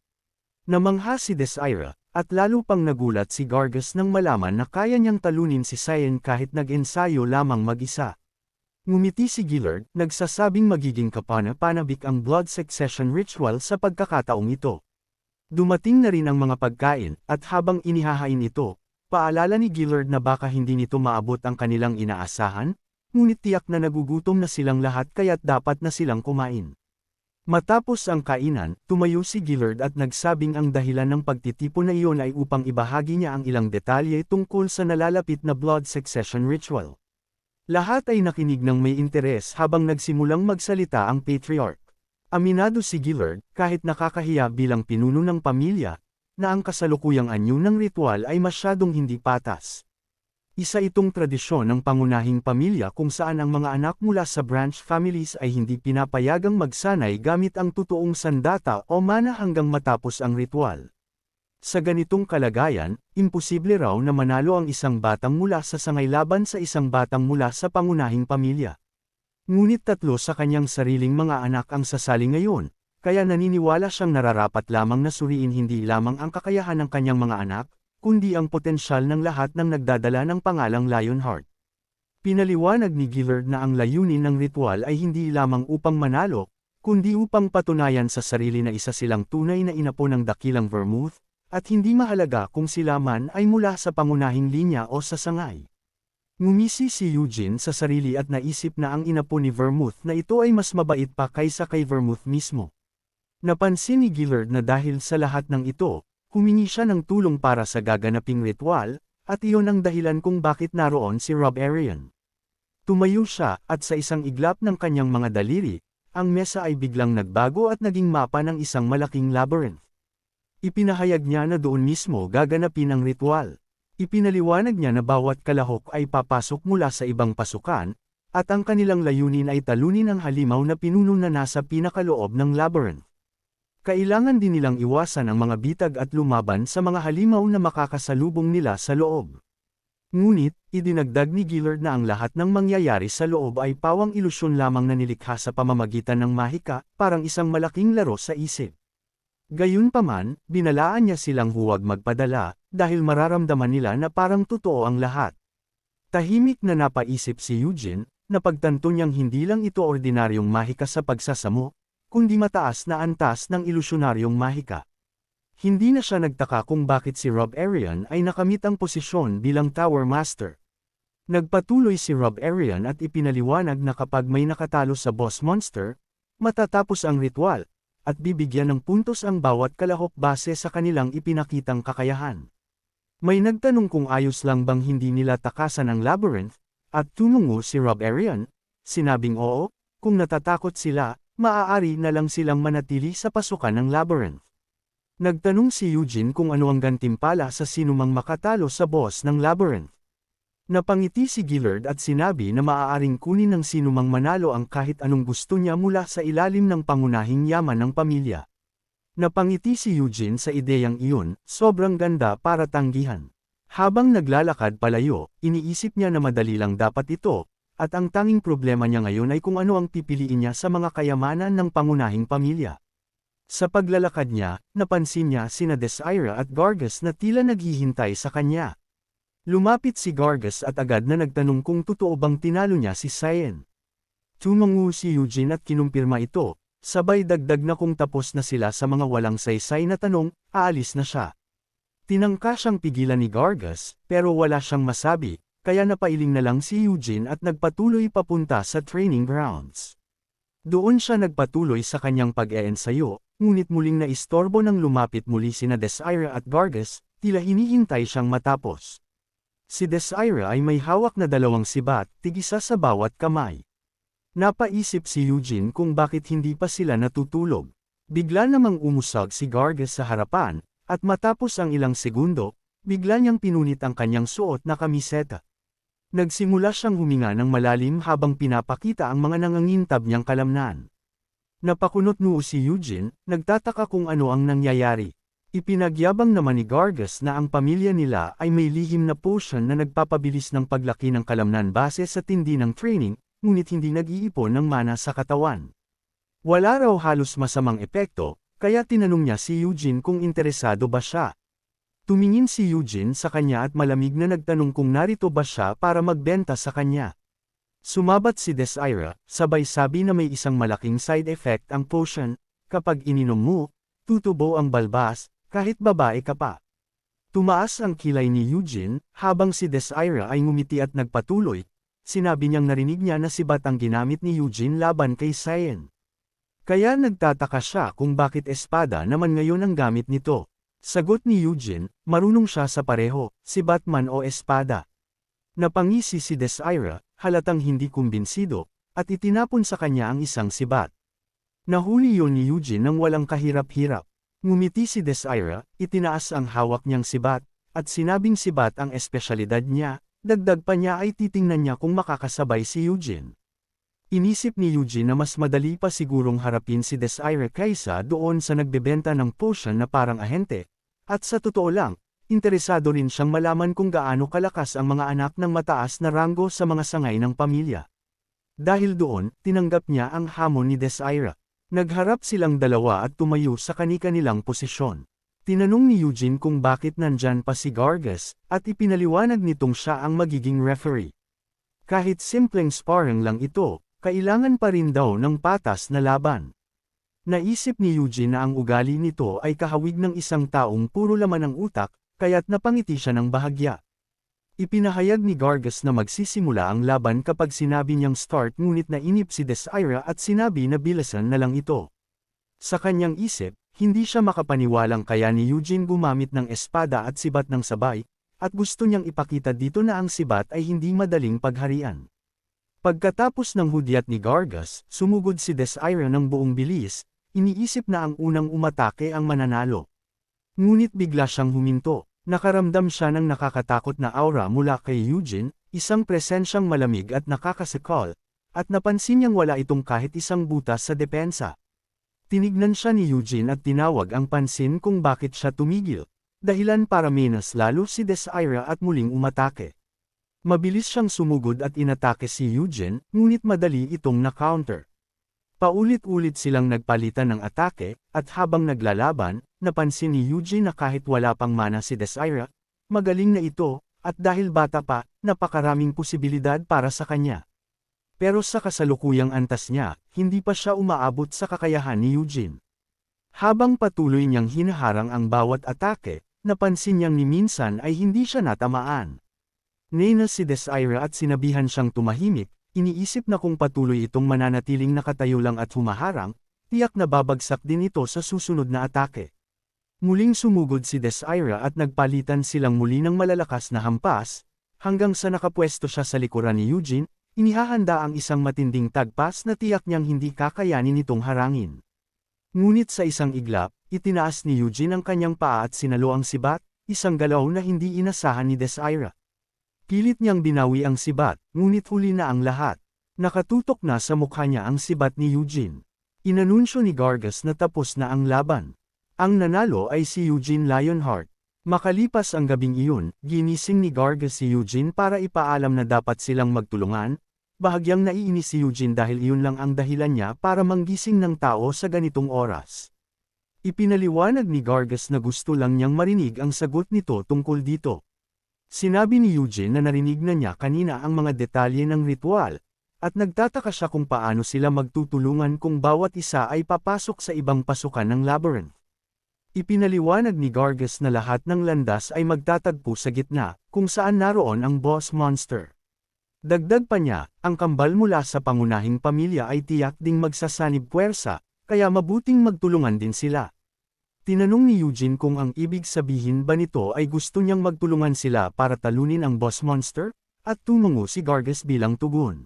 Namangha si Desira, at lalo pang nagulat si Gargas nang malaman na kaya niyang talunin si Cyan kahit nag-ensayo lamang mag-isa. Ngumiti si Gillard, nagsasabing magiging kapana-panabik ang blood succession ritual sa pagkakataong ito. Dumating na rin ang mga pagkain, at habang inihahain ito, paalala ni Gillard na baka hindi nito maabot ang kanilang inaasahan, ngunit tiyak na nagugutom na silang lahat kaya't dapat na silang kumain. Matapos ang kainan, tumayo si Gillard at nagsabing ang dahilan ng pagtitipon na iyon ay upang ibahagi niya ang ilang detalye tungkol sa nalalapit na blood succession ritual. Lahat ay nakinig ng may interes habang nagsimulang magsalita ang patriarch. Aminado si Gillard, kahit nakakahiya bilang pinuno ng pamilya, na ang kasalukuyang anyo ng ritual ay masyadong hindi patas. Isa itong tradisyon ng pangunahing pamilya kung saan ang mga anak mula sa branch families ay hindi pinapayagang magsanay gamit ang totoong sandata o mana hanggang matapos ang ritual. Sa ganitong kalagayan, imposible raw na manalo ang isang batang mula sa sangay laban sa isang batang mula sa pangunahing pamilya. Ngunit tatlo sa kanyang sariling mga anak ang sasali ngayon, kaya naniniwala siyang nararapat lamang na suriin hindi lamang ang kakayahan ng kanyang mga anak, kundi ang potensyal ng lahat ng nagdadala ng pangalang Lionheart. Pinaliwanag ni Gillard na ang layunin ng ritual ay hindi lamang upang manalo, kundi upang patunayan sa sarili na isa silang tunay na inapo ng dakilang Vermouth, at hindi mahalaga kung sila man ay mula sa pangunahing linya o sa sangay. Ngumisi si Eugene sa sarili at naisip na ang inapo ni Vermouth na ito ay mas mabait pa kaysa kay Vermouth mismo. Napansin ni Gillard na dahil sa lahat ng ito, humingi siya ng tulong para sa gaganaping ritual, at iyon ang dahilan kung bakit naroon si Rob Arian. Tumayo siya, at sa isang iglap ng kanyang mga daliri, ang mesa ay biglang nagbago at naging mapa ng isang malaking labyrinth. Ipinahayag niya na doon mismo gaganapin ang ritual. Ipinaliwanag niya na bawat kalahok ay papasok mula sa ibang pasukan, at ang kanilang layunin ay talunin ang halimaw na pinuno na nasa pinakaloob ng labyrinth. Kailangan din nilang iwasan ang mga bitag at lumaban sa mga halimaw na makakasalubong nila sa loob. Ngunit, idinagdag ni Gillard na ang lahat ng mangyayari sa loob ay pawang ilusyon lamang na nilikha sa pamamagitan ng mahika, parang isang malaking laro sa isip. Gayunpaman, binalaan niya silang huwag magpadala, dahil mararamdaman nila na parang totoo ang lahat. Tahimik na napaisip si Eugene, napagtanto niyang hindi lang ito ordinaryong mahika sa pagsasamo, kundi mataas na antas ng ilusyonaryong mahika. Hindi na siya nagtaka kung bakit si Rob Arian ay nakamit ang posisyon bilang Tower Master. Nagpatuloy si Rob Arian at ipinaliwanag na kapag may nakatalo sa Boss Monster, matatapos ang ritual, at bibigyan ng puntos ang bawat kalahok base sa kanilang ipinakitang kakayahan. May nagtanong kung ayos lang bang hindi nila takasan ang labyrinth, at tumungo si Rob Arian, sinabing oo, kung natatakot sila, maaari na lang silang manatili sa pasukan ng labyrinth. Nagtanong si Eugene kung ano ang gantimpala sa sinumang makatalo sa boss ng labyrinth. Napangiti si Gillard at sinabi na maaaring kunin ng sinumang manalo ang kahit anong gusto niya mula sa ilalim ng pangunahing yaman ng pamilya. Napangiti si Eugene sa ideyang iyon, sobrang ganda para tanggihan. Habang naglalakad palayo, iniisip niya na madali lang dapat ito, at ang tanging problema niya ngayon ay kung ano ang pipiliin niya sa mga kayamanan ng pangunahing pamilya. Sa paglalakad niya, napansin niya sina Desire at Gargas na tila naghihintay sa kanya. Lumapit si Gargas at agad na nagtanong kung totoo bang tinalo niya si Cyan. Tumango si Eugene at kinumpirma ito, sabay dagdag na kung tapos na sila sa mga walang saysay na tanong, aalis na siya. Tinangka siyang pigilan ni Gargas, pero wala siyang masabi, kaya napailing na lang si Eugene at nagpatuloy papunta sa training grounds. Doon siya nagpatuloy sa kanyang pag-eensayo, ngunit muling naistorbo nang lumapit muli sina Desire at Gargas, tila hinihintay siyang matapos. Si Desire ay may hawak na dalawang sibat, tig-isa sa bawat kamay. Napaisip si Eugene kung bakit hindi pa sila natutulog. Bigla namang umusag si Gargas sa harapan, at matapos ang ilang segundo, bigla niyang pinunit ang kanyang suot na kamiseta. Nagsimula siyang huminga ng malalim habang pinapakita ang mga nangangintab niyang kalamnan. Napakunot noo si Eugene, nagtataka kung ano ang nangyayari. Ipinagyabang naman ni Gargas na ang pamilya nila ay may lihim na potion na nagpapabilis ng paglaki ng kalamnan base sa tindi ng training, ngunit hindi nag-iipon ng mana sa katawan. Wala raw halos masamang epekto, kaya tinanong niya si Eugene kung interesado ba siya. Tumingin si Eugene sa kanya at malamig na nagtanong kung narito ba siya para magbenta sa kanya. Sumabat si Desire, sabay sabi na may isang malaking side effect ang potion, kapag ininom mo, tutubo ang balbas, kahit babae ka pa. Tumaas ang kilay ni Eugene, habang si Desire ay ngumiti at nagpatuloy, sinabi niyang narinig niya na sibat ang ginamit ni Eugene laban kay Cyan. Kaya nagtataka siya kung bakit espada naman ngayon ang gamit nito. Sagot ni Eugene, marunong siya sa pareho, si Batman o espada. Napangisi si Desire, halatang hindi kumbinsido, at itinapon sa kanya ang isang sibat. Nahuli yon ni Eugene nang walang kahirap-hirap. Ngumiti si Desire, itinaas ang hawak niyang sibat, at sinabing sibat ang espesyalidad niya, dagdag pa niya ay titingnan niya kung makakasabay si Eugene. Inisip ni Eugene na mas madali pa sigurong harapin si Desire kaysa doon sa nagbebenta ng potion na parang ahente. At sa totoo lang, interesado rin siyang malaman kung gaano kalakas ang mga anak ng mataas na ranggo sa mga sangay ng pamilya. Dahil doon, tinanggap niya ang hamon ni Desire. Nagharap silang dalawa at tumayo sa kani-kanilang posisyon. Tinanong ni Eugene kung bakit nandyan pa si Gargas, at ipinaliwanag nitong siya ang magiging referee. Kahit simpleng sparring lang ito, kailangan pa rin daw ng patas na laban. Naisip ni Eugene na ang ugali nito ay kahawig ng isang taong puro laman ng utak, kaya't napangiti siya ng bahagya. Ipinahayag ni Gargas na magsisimula ang laban kapag sinabi niyang start ngunit nainip si Desire at sinabi na bilasan na lang ito. Sa kanyang isip, hindi siya makapaniwalang kaya ni Eugene gumamit ng espada at sibat ng sabay, at gusto niyang ipakita dito na ang sibat ay hindi madaling pagharian. Pagkatapos ng hudyat ni Gargas, sumugod si Desire ng buong bilis, iniisip na ang unang umatake ang mananalo. Ngunit bigla siyang huminto, nakaramdam siya ng nakakatakot na aura mula kay Eugene, isang presensyang malamig at nakakasakal, at napansin niyang wala itong kahit isang butas sa depensa. Tinignan siya ni Eugene at tinawag ang pansin kung bakit siya tumigil, dahilan para menos lalo si Desire at muling umatake. Mabilis siyang sumugod at inatake si Eugene, ngunit madali itong na-counter. Paulit-ulit silang nagpalitan ng atake, at habang naglalaban, napansin ni Eugene na kahit wala pang mana si Desire, magaling na ito, at dahil bata pa, napakaraming posibilidad para sa kanya. Pero sa kasalukuyang antas niya, hindi pa siya umaabot sa kakayahan ni Eugene. Habang patuloy niyang hinaharang ang bawat atake, napansin niyang ni minsan ay hindi siya natamaan. Nena si Desire at sinabihan siyang tumahimik, iniisip na kung patuloy itong mananatiling nakatayo lang at humaharang, tiyak na babagsak din ito sa susunod na atake. Muling sumugod si Desire at nagpalitan silang muli ng malalakas na hampas, hanggang sa nakapwesto siya sa likuran ni Eugene, inihahanda ang isang matinding tagpas na tiyak niyang hindi kakayanin nitong harangin. Ngunit sa isang iglap, itinaas ni Eugene ang kanyang paa at sinalo ang sibat, isang galaw na hindi inasahan ni Desire. Pilit niyang binawi ang sibat, ngunit huli na ang lahat. Nakatutok na sa mukha niya ang sibat ni Eugene. Inanunsyo ni Gargas na tapos na ang laban. Ang nanalo ay si Eugene Lionheart. Makalipas ang gabing iyon, ginising ni Gargas si Eugene para ipaalam na dapat silang magtulungan. Bahagyang naiinis si Eugene dahil iyon lang ang dahilan niya para manggising ng tao sa ganitong oras. Ipinaliwanag ni Gargas na gusto lang niyang marinig ang sagot nito tungkol dito. Sinabi ni Eugene na narinig na niya kanina ang mga detalye ng ritual, at nagtataka siya kung paano sila magtutulungan kung bawat isa ay papasok sa ibang pasukan ng labyrinth. Ipinaliwanag ni Gargas na lahat ng landas ay magtatagpo sa gitna, kung saan naroon ang boss monster. Dagdag pa niya, ang kambal mula sa pangunahing pamilya ay tiyak ding magsasanib puwersa, kaya mabuting magtulungan din sila. Tinanong ni Eugene kung ang ibig sabihin ba nito ay gusto niyang magtulungan sila para talunin ang boss monster, at tumungo si Gargas bilang tugon.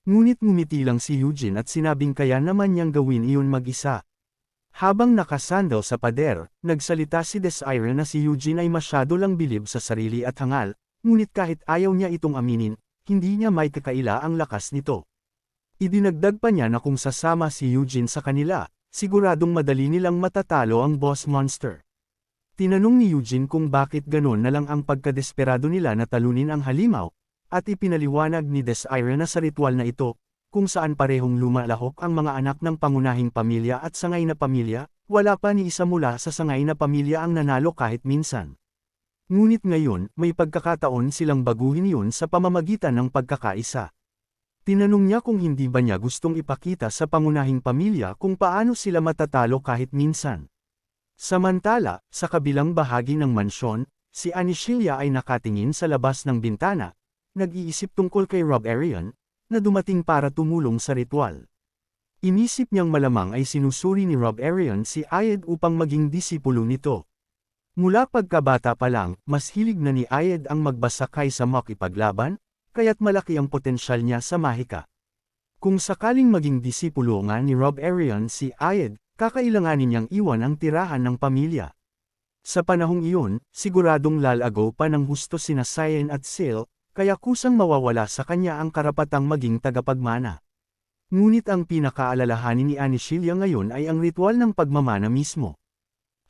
Ngunit ngumiti lang si Eugene at sinabing kaya naman niyang gawin iyon mag-isa. Habang nakasandal sa pader, nagsalita si Desire na si Eugene ay masyado lang bilib sa sarili at hangal, ngunit kahit ayaw niya itong aminin, hindi niya may kakaila ang lakas nito. Idinagdag pa niya na kung sasama si Eugene sa kanila, siguradong madali nilang matatalo ang boss monster. Tinanong ni Eugene kung bakit ganon na lang ang pagkadesperado nila na talunin ang halimaw, at ipinaliwanag ni Desire na sa ritual na ito, kung saan parehong lumalahok ang mga anak ng pangunahing pamilya at sangay na pamilya, wala pa ni isa mula sa sangay na pamilya ang nanalo kahit minsan. Ngunit ngayon, may pagkakataon silang baguhin yun sa pamamagitan ng pagkakaisa. Tinanong niya kung hindi ba niya gustong ipakita sa pangunahing pamilya kung paano sila matatalo kahit minsan. Samantala, sa kabilang bahagi ng mansyon, si Anishilia ay nakatingin sa labas ng bintana, nag-iisip tungkol kay Rob Arian, na dumating para tumulong sa ritual. Inisip niyang malamang ay sinusuri ni Rob Arian si Ayed upang maging disipulo nito. Mula pagkabata pa lang, mas hilig na ni Ayed ang magbasa kaysa makipaglaban, kaya't malaki ang potensyal niya sa mahika. Kung sakaling maging disipulo nga ni Rob Arian si Ayed, kakailanganin niyang iwan ang tirahan ng pamilya. Sa panahong iyon, siguradong lalago pa ng husto sina Cyan at Sil, kaya kusang mawawala sa kanya ang karapatang maging tagapagmana. Ngunit ang pinakaalalahanin ni Anishilia ngayon ay ang ritual ng pagmamana mismo.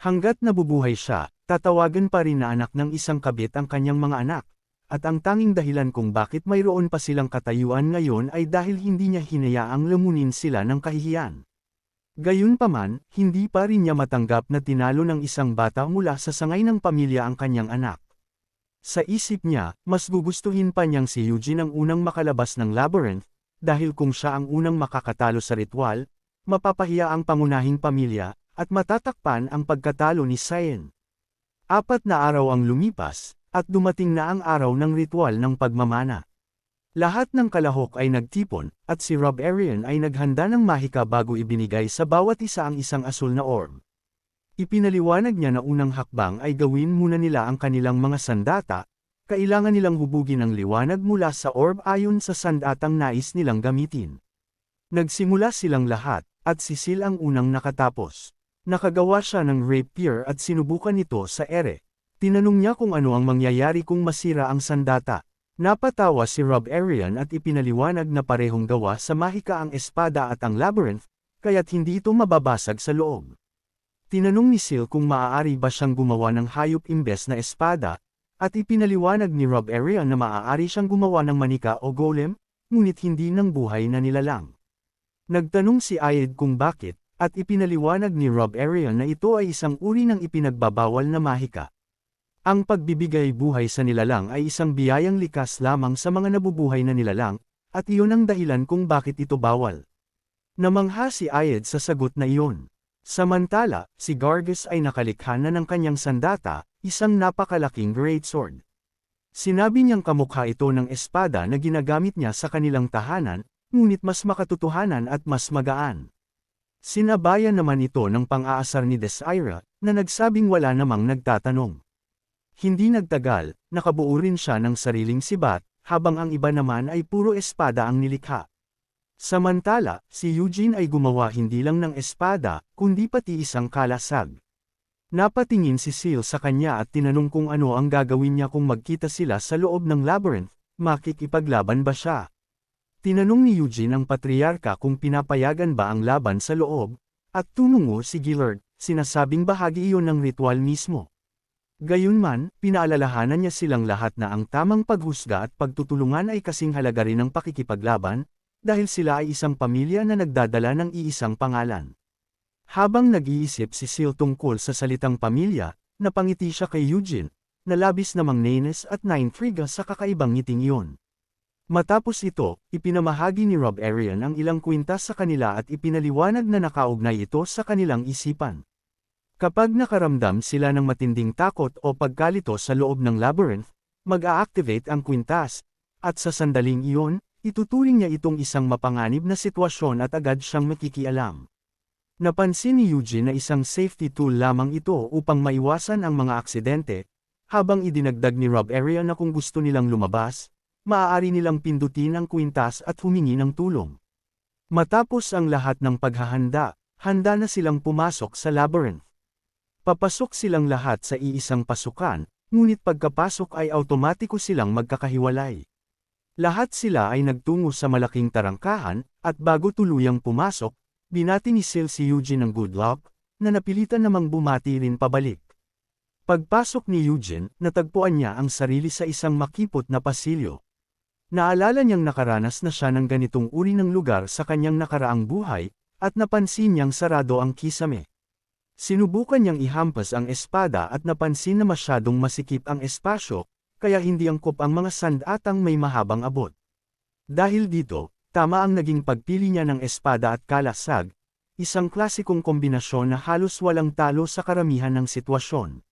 Hanggat nabubuhay siya, tatawagan pa rin na anak ng isang kabit ang kanyang mga anak. At ang tanging dahilan kung bakit mayroon pa silang katayuan ngayon ay dahil hindi niya hinayaang lamunin sila ng kahihiyan. Gayunpaman, hindi pa rin niya matanggap na tinalo ng isang bata mula sa sangay ng pamilya ang kanyang anak. Sa isip niya, mas gugustuhin pa niyang si Eugene ang unang makalabas ng labyrinth, dahil kung siya ang unang makakatalo sa ritual, mapapahiya ang pangunahing pamilya, at matatakpan ang pagkatalo ni Cyan. 4 na araw ang lumipas, at dumating na ang araw ng ritual ng pagmamana. Lahat ng kalahok ay nagtipon, at si Rob Arian ay naghanda ng mahika bago ibinigay sa bawat isa ang isang asul na orb. Ipinaliwanag niya na unang hakbang ay gawin muna nila ang kanilang mga sandata, kailangan nilang hubugin ang liwanag mula sa orb ayon sa sandatang nais nilang gamitin. Nagsimula silang lahat, at si Sil ang unang nakatapos. Nakagawa siya ng rapier at sinubukan ito sa ere. Tinanong niya kung ano ang mangyayari kung masira ang sandata. Napatawa si Rob Arian at ipinaliwanag na parehong gawa sa mahika ang espada at ang labyrinth, kaya't hindi ito mababasag sa loob. Tinanong ni Sil kung maaari ba siyang gumawa ng hayop imbes na espada, At ipinaliwanag ni Rob Arian na maaari siyang gumawa ng manika o golem, ngunit hindi ng buhay na nilalang. Nagtanong si Ayed kung bakit, at ipinaliwanag ni Rob Arian na ito ay isang uri ng ipinagbabawal na mahika. Ang pagbibigay buhay sa nilalang ay isang biyayang likas lamang sa mga nabubuhay na nilalang, at iyon ang dahilan kung bakit ito bawal. Namangha si Ayed sa sagot na iyon. Samantala, si Gargus ay nakalikha na ng kanyang sandata, isang napakalaking greatsword. Sinabi niyang kamukha ito ng espada na ginagamit niya sa kanilang tahanan, ngunit mas makatotohanan at mas magaan. Sinabayan naman ito ng pang-aasar ni Desira, na nagsabing wala namang nagtatanong. Hindi nagtagal, nakabuo rin siya ng sariling sibat, habang ang iba naman ay puro espada ang nilikha. Samantala, si Eugene ay gumawa hindi lang ng espada, kundi pati isang kalasag. Napatingin si Seal sa kanya at tinanong kung ano ang gagawin niya kung magkita sila sa loob ng labyrinth, makikipaglaban ba siya? Tinanong ni Eugene ang patriarka kung pinapayagan ba ang laban sa loob, at tunungo si Gillard, sinasabing bahagi iyon ng ritual mismo. Gayunman, pinaalalahanan niya silang lahat na ang tamang paghusga at pagtutulungan ay kasing halaga rin ng pakikipaglaban, dahil sila ay isang pamilya na nagdadala ng iisang pangalan. Habang nag-iisip si Seal tungkol sa salitang pamilya, napangiti siya kay Eugene, na labis namang nainis at naintriga sa kakaibang ngiting iyon. Matapos ito, ipinamahagi ni Rob Arian ang ilang kwintas sa kanila at ipinaliwanag na nakaugnay ito sa kanilang isipan. Kapag nakaramdam sila ng matinding takot o pagkalito sa loob ng labyrinth, mag-a-activate ang kwintas, at sa sandaling iyon, ituturing niya itong isang mapanganib na sitwasyon at agad siyang makikialam. Napansin ni Eugene na isang safety tool lamang ito upang maiwasan ang mga aksidente, habang idinagdag ni Rob Arian na kung gusto nilang lumabas, maaari nilang pindutin ang kwintas at humingi ng tulong. Matapos ang lahat ng paghahanda, handa na silang pumasok sa labyrinth. Papasok silang lahat sa iisang pasukan, ngunit pagkapasok ay automatiko silang magkakahiwalay. Lahat sila ay nagtungo sa malaking tarangkahan, at bago tuluyang pumasok, binati ni Seal si Eugene ng good luck, na napilitan namang bumati rin pabalik. Pagpasok ni Eugene, natagpuan niya ang sarili sa isang makipot na pasilyo. Naalala niyang nakaranas na siya ng ganitong uri ng lugar sa kanyang nakaraang buhay, at napansin niyang sarado ang kisame. Sinubukan niyang ihampas ang espada at napansin na masyadong masikip ang espasyo, kaya hindi angkop ang mga sandatang may mahabang abot. Dahil dito, tama ang naging pagpili niya ng espada at kalasag, isang klasikong kombinasyon na halos walang talo sa karamihan ng sitwasyon.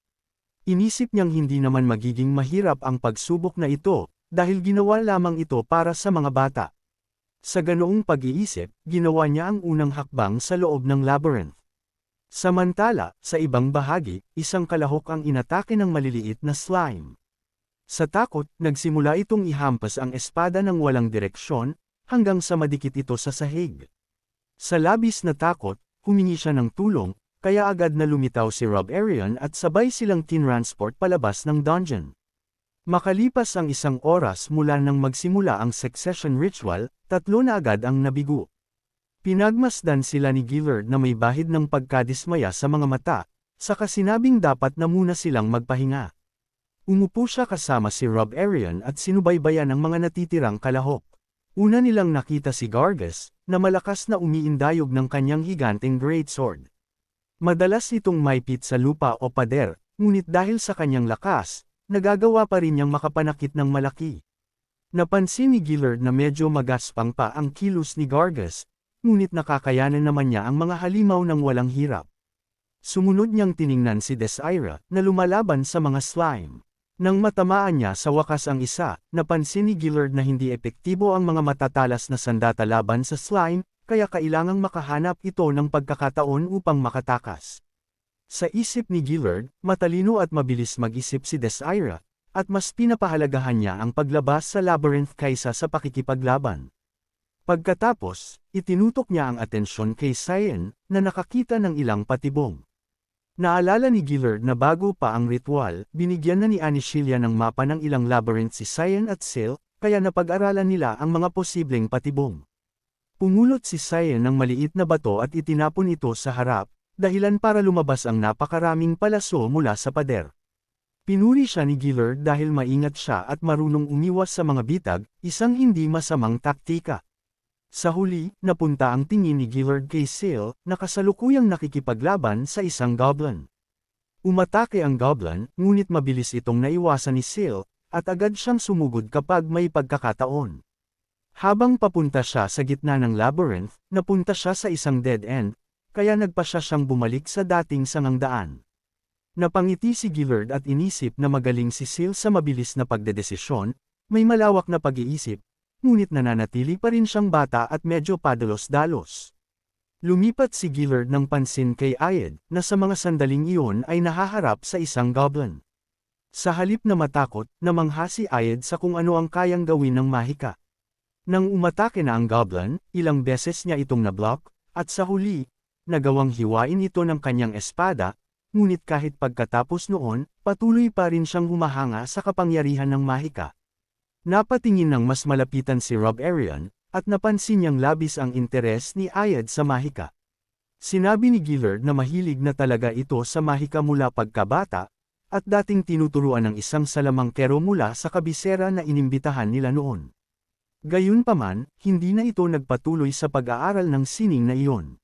Inisip niyang hindi naman magiging mahirap ang pagsubok na ito, dahil ginawa lamang ito para sa mga bata. Sa ganoong pag-iisip, ginawa niya ang unang hakbang sa loob ng labyrinth. Samantala, sa ibang bahagi, isang kalahok ang inatake ng maliliit na slime. Sa takot, nagsimula itong ihampas ang espada ng walang direksyon, hanggang sa madikit ito sa sahig. Sa labis na takot, humingi siya ng tulong, kaya agad na lumitaw si Rob Arian at sabay silang tinransport palabas ng dungeon. Makalipas ang isang oras mula nang magsimula ang succession ritual, 3 na agad ang nabigo. Pinagmasdan sila ni Gillard na may bahid ng pagkadismaya sa mga mata, saka sinabing dapat na muna silang magpahinga. Umupo siya kasama si Rob Arian at sinubaybayan ang mga natitirang kalahok. Una nilang nakita si Gargus, na malakas na umiindayog ng kanyang higanteng greatsword. Madalas itong maipit sa lupa o pader, ngunit dahil sa kanyang lakas, nagagawa pa rin niyang makapanakit ng malaki. Napansin ni Gillard na medyo magaspang pa ang kilos ni Gargus, ngunit nakakayanan naman niya ang mga halimaw ng walang hirap. Sumunod niyang tiningnan si Desira, na lumalaban sa mga slime. Nang matamaan niya sa wakas ang isa, napansin ni Gillard na hindi epektibo ang mga matatalas na sandata laban sa slime, kaya kailangang makahanap ito ng pagkakataon upang makatakas. Sa isip ni Gillard, matalino at mabilis mag-isip si Desira, at mas pinapahalagahan niya ang paglabas sa labyrinth kaysa sa pakikipaglaban. Pagkatapos, itinutok niya ang atensyon kay Cyan, na nakakita ng ilang patibong. Naalala ni Gillard na bago pa ang ritual, binigyan na ni Anishilia ng mapa ng ilang labyrinth si Cyan at Seal, kaya napag-aralan nila ang mga posibleng patibong. Pumulot si Cyan ng maliit na bato at itinapon ito sa harap, dahilan para lumabas ang napakaraming palaso mula sa pader. Pinuri siya ni Gillard dahil maingat siya at marunong umiwas sa mga bitag, isang hindi masamang taktika. Sa huli, napunta ang tingin ni Gillard kay Seal, na kasalukuyang nakikipaglaban sa isang goblin. Umatake ang goblin, ngunit mabilis itong naiwasan ni Seal, at agad siyang sumugod kapag may pagkakataon. Habang papunta siya sa gitna ng labyrinth, napunta siya sa isang dead end, kaya nagpa siyang bumalik sa dating sangangdaan. Napangiti si Gillard at inisip na magaling si Seal sa mabilis na pagdedesisyon, may malawak na pag-iisip, ngunit nananatili pa rin siyang bata at medyo padalos-dalos. Lumipat si Gillard ng pansin kay Ayed, na sa mga sandaling iyon ay nahaharap sa isang goblin. Sa halip na matakot, namangha si Ayed sa kung ano ang kayang gawin ng mahika. Nang umatake na ang goblin, ilang beses niya itong nablock, at sa huli, nagawang hiwain ito ng kanyang espada, ngunit kahit pagkatapos noon, patuloy pa rin siyang humahanga sa kapangyarihan ng mahika. Napatingin ng mas malapitan si Rob Arian, at napansin niyang labis ang interes ni Ayed sa mahika. Sinabi ni Gillard na mahilig na talaga ito sa mahika mula pagkabata, at dating tinuturuan ng isang salamangkero mula sa kabisera na inimbitahan nila noon. Gayunpaman, hindi na ito nagpatuloy sa pag-aaral ng sining na iyon.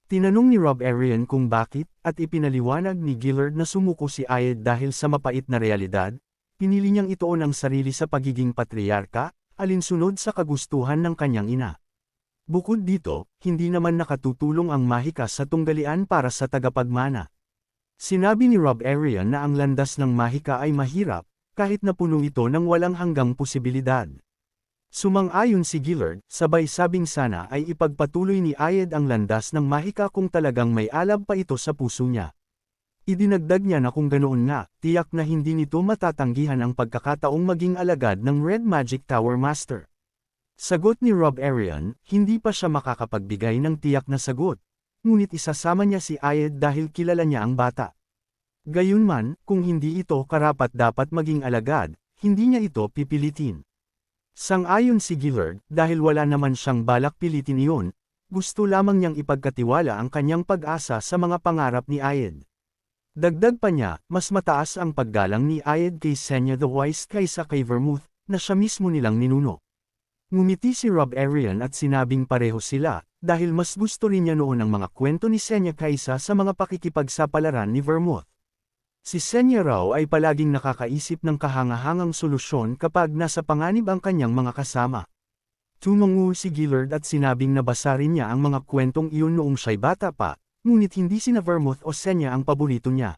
Tinanong ni Rob Arian kung bakit, at ipinaliwanag ni Gillard na sumuko si Ayed dahil sa mapait na realidad. Pinili niyang ituon ang sarili sa pagiging patriarka, alinsunod sa kagustuhan ng kanyang ina. Bukod dito, hindi naman nakatutulong ang mahika sa tunggalian para sa tagapagmana. Sinabi ni Rob Arian na ang landas ng mahika ay mahirap, kahit na puno ito ng walang hanggang posibilidad. Sumang-ayon si Gillard, sabay sabing sana ay ipagpatuloy ni Ayed ang landas ng mahika kung talagang may alab pa ito sa puso niya. Idinagdag niya na kung ganoon nga, tiyak na hindi nito matatanggihan ang pagkakataong maging alagad ng Red Magic Tower Master. Sagot ni Rob Arian, hindi pa siya makakapagbigay ng tiyak na sagot, ngunit isasama niya si Ayed dahil kilala niya ang bata. Gayunman, kung hindi ito karapat-dapat maging alagad, hindi niya ito pipilitin. Sang-ayon si Gillard, dahil wala naman siyang balak pilitin iyon, gusto lamang niyang ipagkatiwala ang kanyang pag-asa sa mga pangarap ni Ayed. Dagdag pa niya, mas mataas ang paggalang ni Ayed kay Senya the Wise kaysa kay Vermouth, na siya mismo nilang ninuno. Ngumiti si Rob Arian at sinabing pareho sila, dahil mas gusto rin niya noon ang mga kwento ni Senya kaysa sa mga pakikipagsapalaran ni Vermouth. Si Senya raw ay palaging nakakaisip ng kahangahangang solusyon kapag nasa panganib ang kanyang mga kasama. Tumango si Gillard at sinabing nabasa rin niya ang mga kwentong iyon noong siya'y bata pa, ngunit hindi sina Vermouth o Senya ang paborito niya.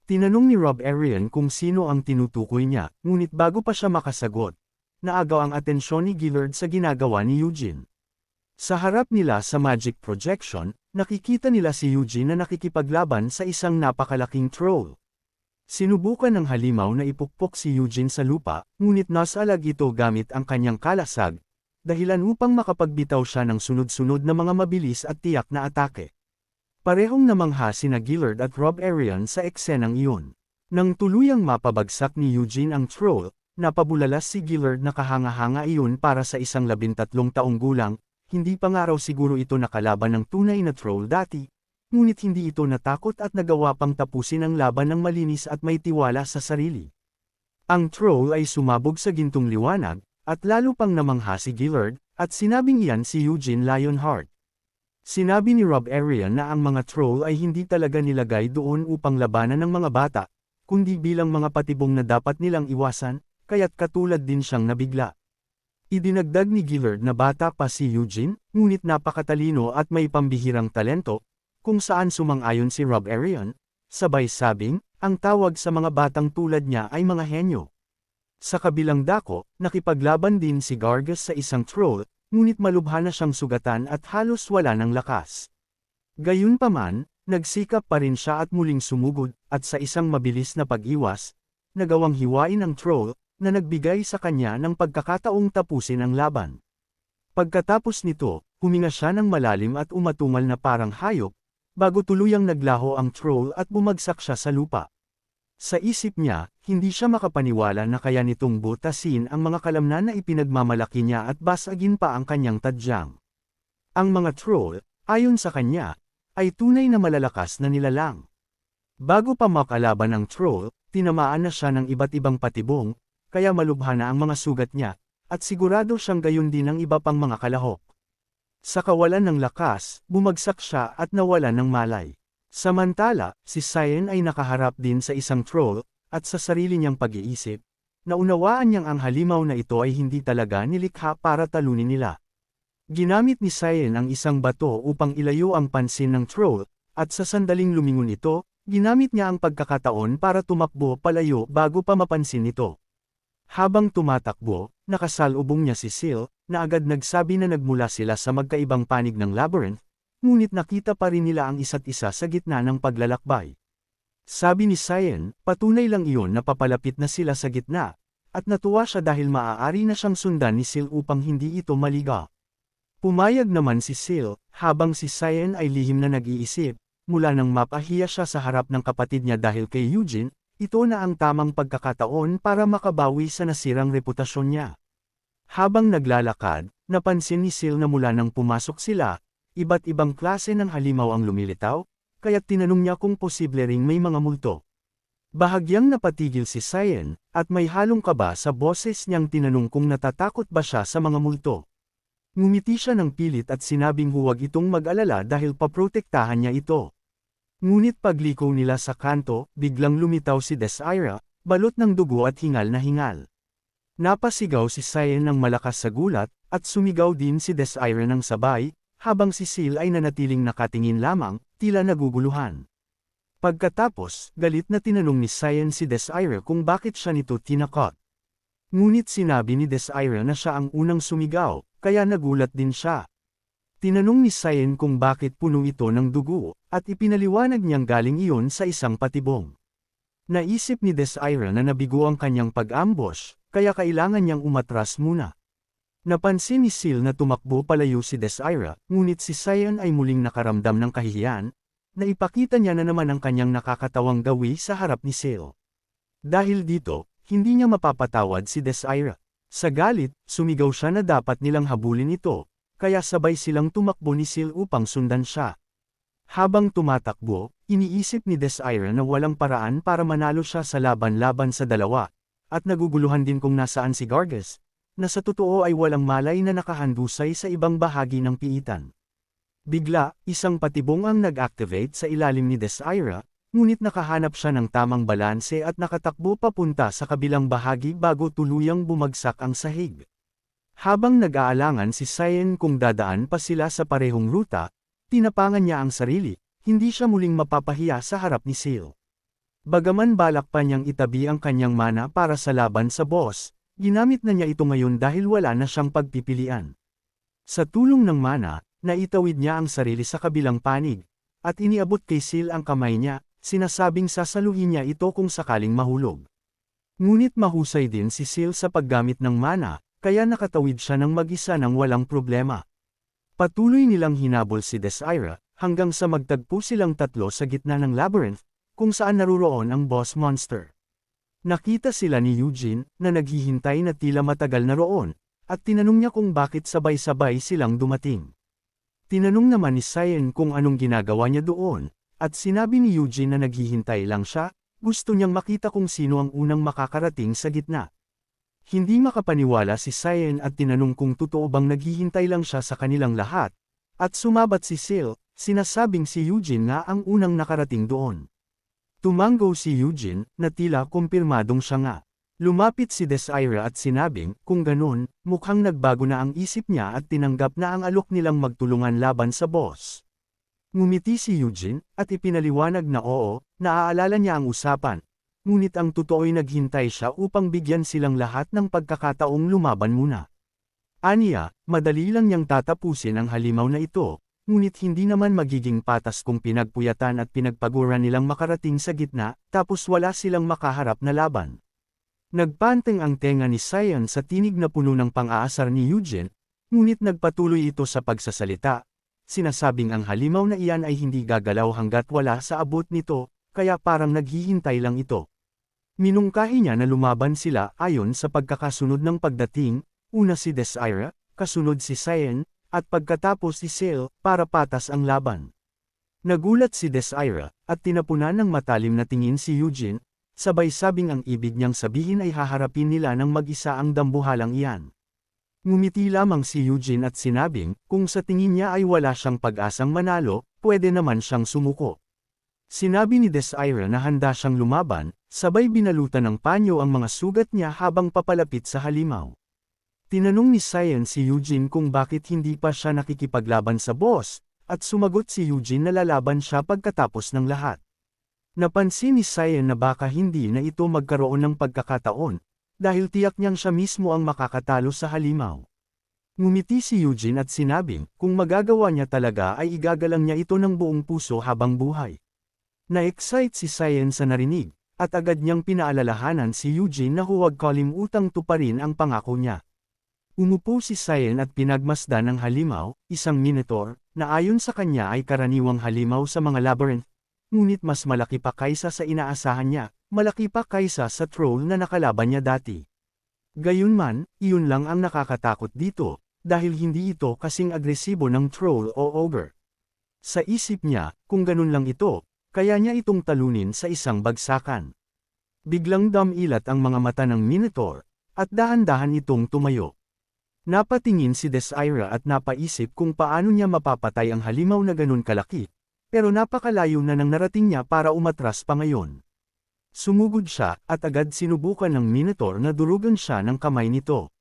Tinanong ni Rob Arian kung sino ang tinutukoy niya, ngunit bago pa siya makasagot, naagaw ang atensyon ni Gillard sa ginagawa ni Eugene. Sa harap nila sa Magic Projection, nakikita nila si Eugene na nakikipaglaban sa isang napakalaking troll. Sinubukan ng halimaw na ipukpok si Eugene sa lupa, ngunit nasalag ito gamit ang kanyang kalasag, dahilan upang makapagbitaw siya ng sunod-sunod na mga mabilis at tiyak na atake. Parehong namangha sina Gillard at Rob Arian sa eksenang iyon. Nang tuluyang mapabagsak ni Eugene ang troll, napabulalas si Gillard na kahanga-hanga iyon para sa isang 13 taong gulang, hindi pa nga raw siguro ito nakalaban ng tunay na troll dati, ngunit hindi ito natakot at nagawa pang tapusin ang laban ng malinis at may tiwala sa sarili. Ang troll ay sumabog sa gintong liwanag, at lalo pang namangha si Gillard, at sinabing iyan si Eugene Lionheart. Sinabi ni Rob Arian na ang mga troll ay hindi talaga nilagay doon upang labanan ng mga bata, kundi bilang mga patibong na dapat nilang iwasan, kaya't katulad din siyang nabigla. Idinagdag ni Gillard na bata pa si Eugene, ngunit napakatalino at may pambihirang talento, kung saan sumang-ayon si Rob Arian, sabay sabing, ang tawag sa mga batang tulad niya ay mga henyo. Sa kabilang dako, nakipaglaban din si Gargus sa isang troll, ngunit malubha na siyang sugatan at halos wala ng lakas. Gayunpaman, nagsikap pa rin siya at muling sumugod, at sa isang mabilis na pag-iwas, nagawang hiwain ang troll, na nagbigay sa kanya ng pagkakataong tapusin ang laban. Pagkatapos nito, huminga siya ng malalim at umatungal na parang hayop, bago tuluyang naglaho ang troll at bumagsak siya sa lupa. Sa isip niya, hindi siya makapaniwala na kaya nitong butasin ang mga kalamnan na ipinagmamalaki niya at basagin pa ang kanyang tadyang. Ang mga troll, ayon sa kanya, ay tunay na malalakas na nilalang. Bago pa makalaban ang troll, tinamaan na siya ng iba't ibang patibong, kaya malubha na ang mga sugat niya, at sigurado siyang gayon din ang iba pang mga kalahok. Sa kawalan ng lakas, bumagsak siya at nawalan ng malay. Samantala, si Cyan ay nakaharap din sa isang troll, at sa sarili niyang pag-iisip, naunawaan niyang ang halimaw na ito ay hindi talaga nilikha para talunin nila. Ginamit ni Cyan ang isang bato upang ilayo ang pansin ng troll, at sa sandaling lumingon ito, ginamit niya ang pagkakataon para tumakbo palayo bago pa mapansin ito. Habang tumatakbo, nakasalubong niya si Seal, na agad nagsabi na nagmula sila sa magkaibang panig ng labyrinth, ngunit nakita pa rin nila ang isa't isa sa gitna ng paglalakbay. Sabi ni Cyan, patunay lang iyon na papalapit na sila sa gitna, at natuwa siya dahil maaari na siyang sundan ni Seal upang hindi ito maligaw. Pumayag naman si Seal, habang si Cyan ay lihim na nag-iisip, mula nang mapahiya siya sa harap ng kapatid niya dahil kay Eugene, ito na ang tamang pagkakataon para makabawi sa nasirang reputasyon niya. Habang naglalakad, napansin ni Seal na mula nang pumasok sila, iba't ibang klase ng halimaw ang lumilitaw, kaya't tinanong niya kung posible ring may mga multo. Bahagyang napatigil si Cyan, at may halong kaba sa boses niyang tinanong kung natatakot ba siya sa mga multo. Ngumiti siya ng pilit at sinabing huwag itong mag-alala dahil paprotektahan niya ito. Ngunit pagliko nila sa kanto, biglang lumitaw si Desira, balot ng dugo at hingal na hingal. Napasigaw si Cyan ng malakas sa gulat, at sumigaw din si Desira ng sabay, habang si Seal ay nanatiling nakatingin lamang, tila naguguluhan. Pagkatapos, galit na tinanong ni Cyan si Desira kung bakit siya nito tinakot. Ngunit sinabi ni Desira na siya ang unang sumigaw, kaya nagulat din siya. Tinanong ni Cyan kung bakit puno ito ng dugo, at ipinaliwanag niyang galing iyon sa isang patibong. Naisip ni Desira na nabigo ang kanyang pag-ambush, kaya kailangan niyang umatras muna. Napansin ni Seal na tumakbo palayo si Desira, ngunit si Cyan ay muling nakaramdam ng kahihiyan, na ipakita niya na naman ang kanyang nakakatawang gawi sa harap ni Seal. Dahil dito, hindi niya mapapatawad si Desira. Sa galit, sumigaw siya na dapat nilang habulin ito, kaya sabay silang tumakbo ni Seal upang sundan siya. Habang tumatakbo, iniisip ni Desira na walang paraan para manalo siya sa laban-laban sa dalawa, at naguguluhan din kung nasaan si Gargas, na sa totoo ay walang malay na nakahandusay sa ibang bahagi ng piitan. Bigla, isang patibong ang nag-activate sa ilalim ni Desira, ngunit nakahanap siya ng tamang balanse at nakatakbo papunta sa kabilang bahagi bago tuluyang bumagsak ang sahig. Habang nag-aalangan si Cyan kung dadaan pa sila sa parehong ruta, tinapangan niya ang sarili, hindi siya muling mapapahiya sa harap ni Seal. Bagaman balak pa niyang itabi ang kanyang mana para sa laban sa boss, ginamit na niya ito ngayon dahil wala na siyang pagpipilian. Sa tulong ng mana, naitawid niya ang sarili sa kabilang panig, at iniabot kay Seal ang kamay niya, sinasabing sasaluhin niya ito kung sakaling mahulog. Ngunit mahusay din si Seal sa paggamit ng mana, kaya nakatawid siya ng mag-isa ng walang problema. Patuloy nilang hinabol si Desira, hanggang sa magtagpo silang tatlo sa gitna ng labyrinth, kung saan naruroon ang boss monster. Nakita sila ni Eugene, na naghihintay na tila matagal na roon, at tinanong niya kung bakit sabay-sabay silang dumating. Tinanong naman ni Cyan kung anong ginagawa niya doon, at sinabi ni Eugene na naghihintay lang siya, gusto niyang makita kung sino ang unang makakarating sa gitna. Hindi makapaniwala si Cyan at tinanong kung totoo bang naghihintay lang siya sa kanilang lahat, at sumabat si Seal, sinasabing si Eugene nga ang unang nakarating doon. Tumango si Eugene, na tila kumpirmadong siya nga. Lumapit si Desira at sinabing, kung ganun, mukhang nagbago na ang isip niya at tinanggap na ang alok nilang magtulungan laban sa boss. Ngumiti si Eugene, at ipinaliwanag na oo, naaalala niya ang usapan, ngunit ang totoo'y naghintay siya upang bigyan silang lahat ng pagkakataong lumaban muna. Aniya, madali lang niyang tatapusin ang halimaw na ito, ngunit hindi naman magiging patas kung pinagpuyatan at pinagpaguran nilang makarating sa gitna, tapos wala silang makaharap na laban. Nagpanteng ang tenga ni Cyan sa tinig na puno ng pang-aasar ni Eugene, ngunit nagpatuloy ito sa pagsasalita, sinasabing ang halimaw na iyan ay hindi gagalaw hanggat wala sa abot nito, kaya parang naghihintay lang ito. Minungkahi niya na lumaban sila ayon sa pagkakasunod ng pagdating, una si Desira, kasunod si Cyan, at pagkatapos si Seal, para patas ang laban. Nagulat si Desira, at tinapunan ng matalim na tingin si Eugene, sabay sabing ang ibig niyang sabihin ay haharapin nila ng mag-isa ang dambuhalang iyan. Ngumiti lamang si Eugene at sinabing, kung sa tingin niya ay wala siyang pag-asang manalo, pwede naman siyang sumuko. Sinabi ni Desire na handa siyang lumaban, sabay binalutan ng panyo ang mga sugat niya habang papalapit sa halimaw. Tinanong ni Cyan si Eugene kung bakit hindi pa siya nakikipaglaban sa boss, at sumagot si Eugene na lalaban siya pagkatapos ng lahat. Napansin ni Cyan na baka hindi na ito magkaroon ng pagkakataon, dahil tiyak niyang siya mismo ang makakatalo sa halimaw. Ngumiti si Eugene at sinabing, kung magagawa niya talaga ay igagalang niya ito ng buong puso habang buhay. Na-excite si Cyan sa narinig, at agad niyang pinaalalahanan si Eugene na huwag kalimutang tuparin ang pangako niya. Umupo si Cyan at pinagmasdan ng halimaw, isang minotaur, na ayon sa kanya ay karaniwang halimaw sa mga labyrinth, ngunit mas malaki pa kaysa sa inaasahan niya, malaki pa kaysa sa troll na nakalaban niya dati. Gayunman, iyon lang ang nakakatakot dito, dahil hindi ito kasing agresibo ng troll o ogre. Sa isip niya, kung ganun lang ito, kaya niya itong talunin sa isang bagsakan. Biglang damilat ang mga mata ng minotaur, at dahan-dahan itong tumayo. Napatingin si Desire at napaisip kung paano niya mapapatay ang halimaw na ganun kalaki, pero napakalayo na nang narating niya para umatras pa ngayon. Sumugod siya, at agad sinubukan ng minotaur na durugan siya ng kamay nito.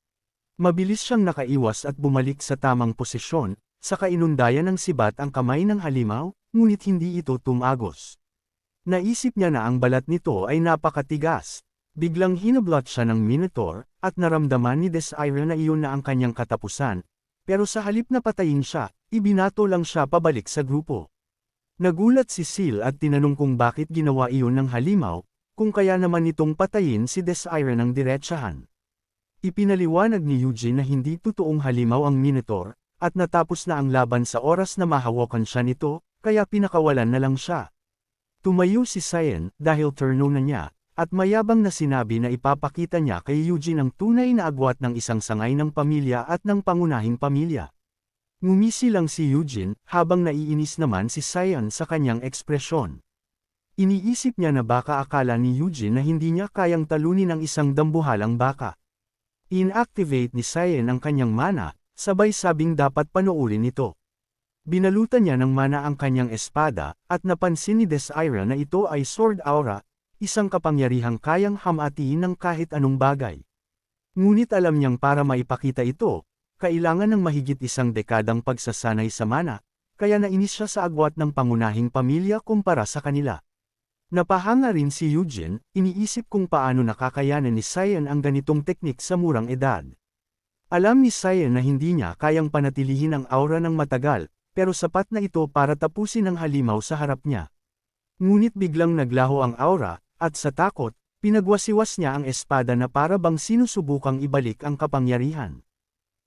Mabilis siyang nakaiwas at bumalik sa tamang posisyon, saka inundayan ng sibat ang kamay ng halimaw, ngunit hindi ito tumagos. Naisip niya na ang balat nito ay napakatigas. Biglang hinablot siya ng minotaur, at naramdaman ni Desire na iyon na ang kanyang katapusan, pero sa halip na patayin siya, ibinato lang siya pabalik sa grupo. Nagulat si Seal at tinanong kung bakit ginawa iyon ng halimaw, kung kaya naman itong patayin si Desire ng diretsahan. Ipinaliwanag ni Eugene na hindi totoong halimaw ang minotaur, at natapos na ang laban sa oras na mahawakan siya nito, kaya pinakawalan na lang siya. Tumayo si Cyan, dahil turno na niya, at mayabang na sinabi na ipapakita niya kay Eugene ang tunay na agwat ng isang sangay ng pamilya at ng pangunahing pamilya. Ngumisi lang si Eugene, habang naiinis naman si Cyan sa kanyang ekspresyon. Iniisip niya na baka akala ni Eugene na hindi niya kayang talunin ang isang dambuhalang baka. Inactivate ni Cyan ang kanyang mana, sabay sabing dapat panoorin ito. Binalutan niya ng mana ang kanyang espada, at napansin ni Desire na ito ay Sword Aura, isang kapangyarihang kayang hamatiin ng kahit anong bagay. Ngunit alam niyang para maipakita ito, kailangan ng mahigit isang dekadang pagsasanay sa mana, kaya nainis siya sa agwat ng pangunahing pamilya kumpara sa kanila. Napahanga rin si Eugene, iniisip kung paano nakakayanan ni Cyan ang ganitong teknik sa murang edad. Alam ni Cyan na hindi niya kayang panatilihin ang aura ng matagal, pero sapat na ito para tapusin ang halimaw sa harap niya. Ngunit biglang naglaho ang aura, at sa takot, pinagwasiwas niya ang espada na para bang sinusubukang ibalik ang kapangyarihan.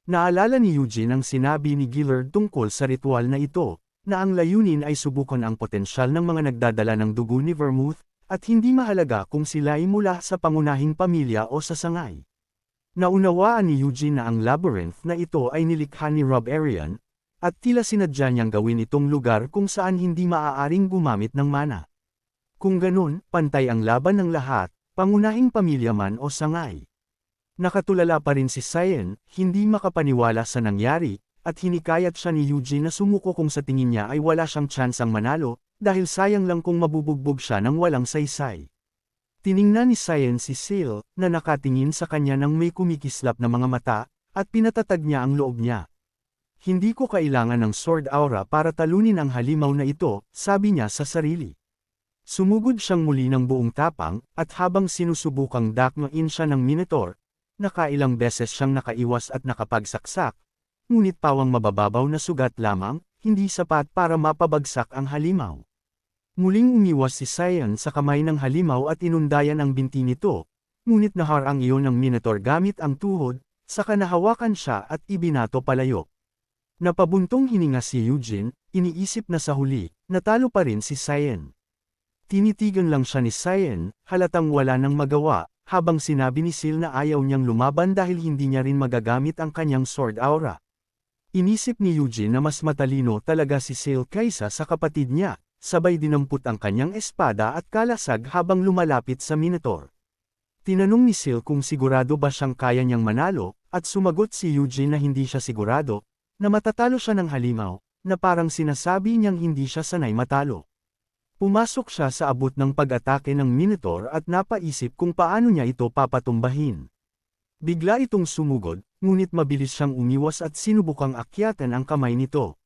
Naalala ni Eugene ang sinabi ni Gillard tungkol sa ritual na ito, na ang layunin ay subukan ang potensyal ng mga nagdadala ng dugo ni Vermouth, at hindi mahalaga kung sila ay mula sa pangunahing pamilya o sa sangay. Naunawaan ni Eugene na ang labyrinth na ito ay nilikha ni Rob Arian, at tila sinadya niyang gawin itong lugar kung saan hindi maaaring gumamit ng mana. Kung ganun, pantay ang laban ng lahat, pangunahing pamilya man o sangay. Nakatulala pa rin si Cyan, hindi makapaniwala sa nangyari, at hinikayat siya ni Eugene na sumuko kung sa tingin niya ay wala siyang tsansang manalo, dahil sayang lang kung mabubugbog siya ng walang saysay. Tiningnan ni Cyan si Seal, na nakatingin sa kanya ng may kumikislap na mga mata, at pinatatag niya ang loob niya. Hindi ko kailangan ng sword aura para talunin ang halimaw na ito, sabi niya sa sarili. Sumugod siyang muli ng buong tapang, at habang sinusubukang dakmain siya ng minotaur, nakailang beses siyang nakaiwas at nakapagsaksak, ngunit pawang mabababaw na sugat lamang, hindi sapat para mapabagsak ang halimaw. Muling umiwas si Cyan sa kamay ng halimaw at inundayan ang binti nito, ngunit naharang iyon ng minotaur gamit ang tuhod, saka nahawakan siya at ibinato palayo. Napabuntong hininga si Eugene, iniisip na sa huli, natalo pa rin si Cyan. Tinitigan lang siya ni Cyan, halatang wala nang magawa, habang sinabi ni Seal na ayaw niyang lumaban dahil hindi niya rin magagamit ang kanyang sword aura. Inisip ni Eugene na mas matalino talaga si Seal kaysa sa kapatid niya, sabay dinampot ang kanyang espada at kalasag habang lumalapit sa Minotaur. Tinanong ni Sil kung sigurado ba siyang kaya niyang manalo, at sumagot si Eugene na hindi siya sigurado, na matatalo siya ng halimaw, na parang sinasabi niyang hindi siya sanay matalo. Pumasok siya sa abot ng pag-atake ng Minotaur at napaisip kung paano niya ito papatumbahin. Bigla itong sumugod, ngunit mabilis siyang umiwas at sinubukang akyatan ang kamay nito.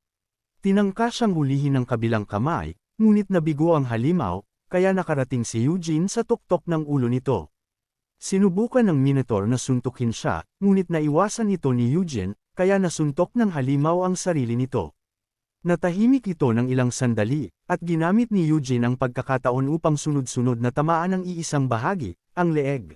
Tinangka siyang hulihin ng kabilang kamay, ngunit nabigo ang halimaw, kaya nakarating si Eugene sa tuktok ng ulo nito. Sinubukan ng Minotaur na suntukin siya, ngunit naiwasan ito ni Eugene, kaya nasuntok ng halimaw ang sarili nito. Natahimik ito ng ilang sandali, at ginamit ni Eugene ang pagkakataon upang sunod-sunod na tamaan ang iisang bahagi, ang leeg.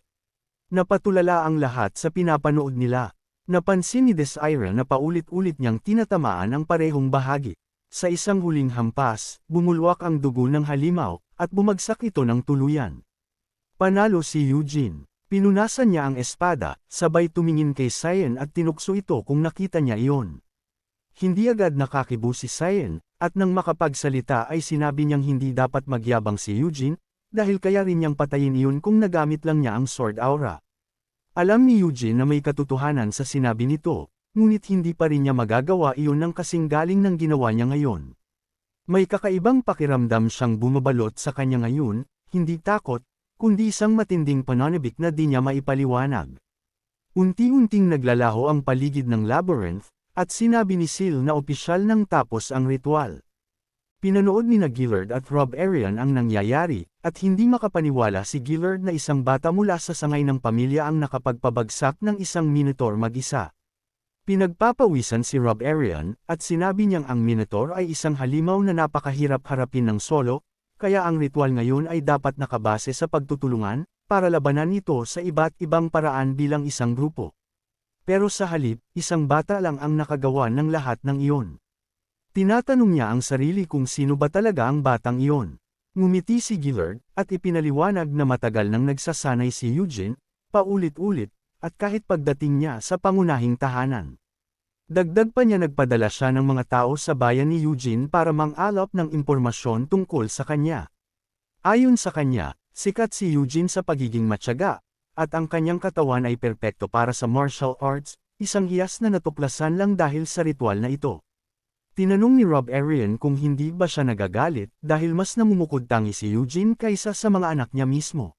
Napatulala ang lahat sa pinapanood nila. Napansin ni Desire na paulit-ulit niyang tinatamaan ang parehong bahagi. Sa isang huling hampas, bumulwak ang dugo ng halimaw, at bumagsak ito ng tuluyan. Panalo si Eugene. Pinunasan niya ang espada, sabay tumingin kay Cyan at tinukso ito kung nakita niya iyon. Hindi agad nakakibo si Cyan, at nang makapagsalita ay sinabi niyang hindi dapat magyabang si Eugene, dahil kaya rin niyang patayin iyon kung nagamit lang niya ang sword aura. Alam ni Eugene na may katotohanan sa sinabi nito, ngunit hindi pa rin niya magagawa iyon ng kasing galing ng ginawa niya ngayon. May kakaibang pakiramdam siyang bumabalot sa kanya ngayon, hindi takot, kundi isang matinding pananabik na di niya maipaliwanag. Unti-unting naglalaho ang paligid ng labyrinth, at sinabi ni Sil na opisyal nang tapos ang ritual. Pinanood ni Gillard at Rob Arian ang nangyayari, at hindi makapaniwala si Gillard na isang bata mula sa sangay ng pamilya ang nakapagpabagsak ng isang Minotaur mag-isa. Pinagpapawisan si Rob Arian, at sinabi niyang ang Minotaur ay isang halimaw na napakahirap harapin ng solo, kaya ang ritual ngayon ay dapat nakabase sa pagtutulungan, para labanan ito sa iba't ibang paraan bilang isang grupo. Pero sa halip, isang bata lang ang nakagawa ng lahat ng iyon. Tinatanong niya ang sarili kung sino ba talaga ang batang iyon. Ngumiti si Gillard, at ipinaliwanag na matagal nang nagsasanay si Eugene, paulit-ulit, at kahit pagdating niya sa pangunahing tahanan. Dagdag pa niya nagpadala siya ng mga tao sa bayan ni Eugene para mang-alap ng impormasyon tungkol sa kanya. Ayon sa kanya, sikat si Eugene sa pagiging matyaga, at ang kanyang katawan ay perpekto para sa martial arts, isang hiyas na natuklasan lang dahil sa ritual na ito. Tinanong ni Rob Arian kung hindi ba siya nagagalit dahil mas namumukod tangi si Eugene kaysa sa mga anak niya mismo.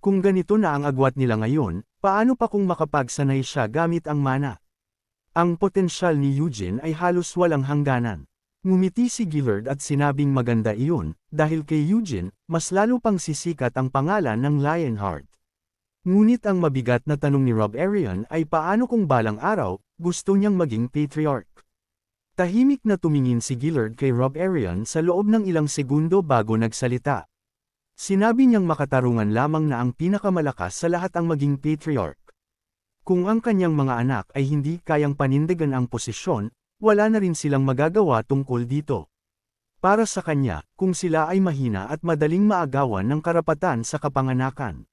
Kung ganito na ang agwat nila ngayon, paano pa kung makapagsanay siya gamit ang mana? Ang potensyal ni Eugene ay halos walang hangganan. Ngumiti si Gillard at sinabing maganda iyon, dahil kay Eugene, mas lalo pang sisikat ang pangalan ng Lionheart. Ngunit ang mabigat na tanong ni Rob Arian ay paano kung balang araw, gusto niyang maging patriarch. Tahimik na tumingin si Gillard kay Rob Arian sa loob ng ilang segundo bago nagsalita. Sinabi niyang makatarungan lamang na ang pinakamalakas sa lahat ang maging patriarch. Kung ang kanyang mga anak ay hindi kayang panindigan ang posisyon, wala na rin silang magagawa tungkol dito. Para sa kanya, kung sila ay mahina at madaling maagawan ng karapatan sa kapanganakan.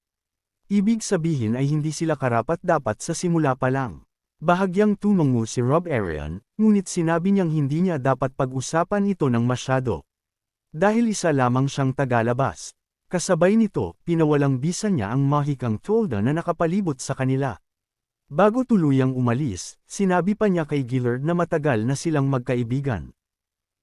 Ibig sabihin ay hindi sila karapat-dapat sa simula pa lang. Bahagyang tumango si Rob Arian, ngunit sinabi niyang hindi niya dapat pag-usapan ito ng masyado. Dahil isa lamang siyang tagalabas. Kasabay nito, pinawalang bisa niya ang mahikang tolda na nakapalibot sa kanila. Bago tuluyang umalis, sinabi pa niya kay Gillard na matagal na silang magkaibigan.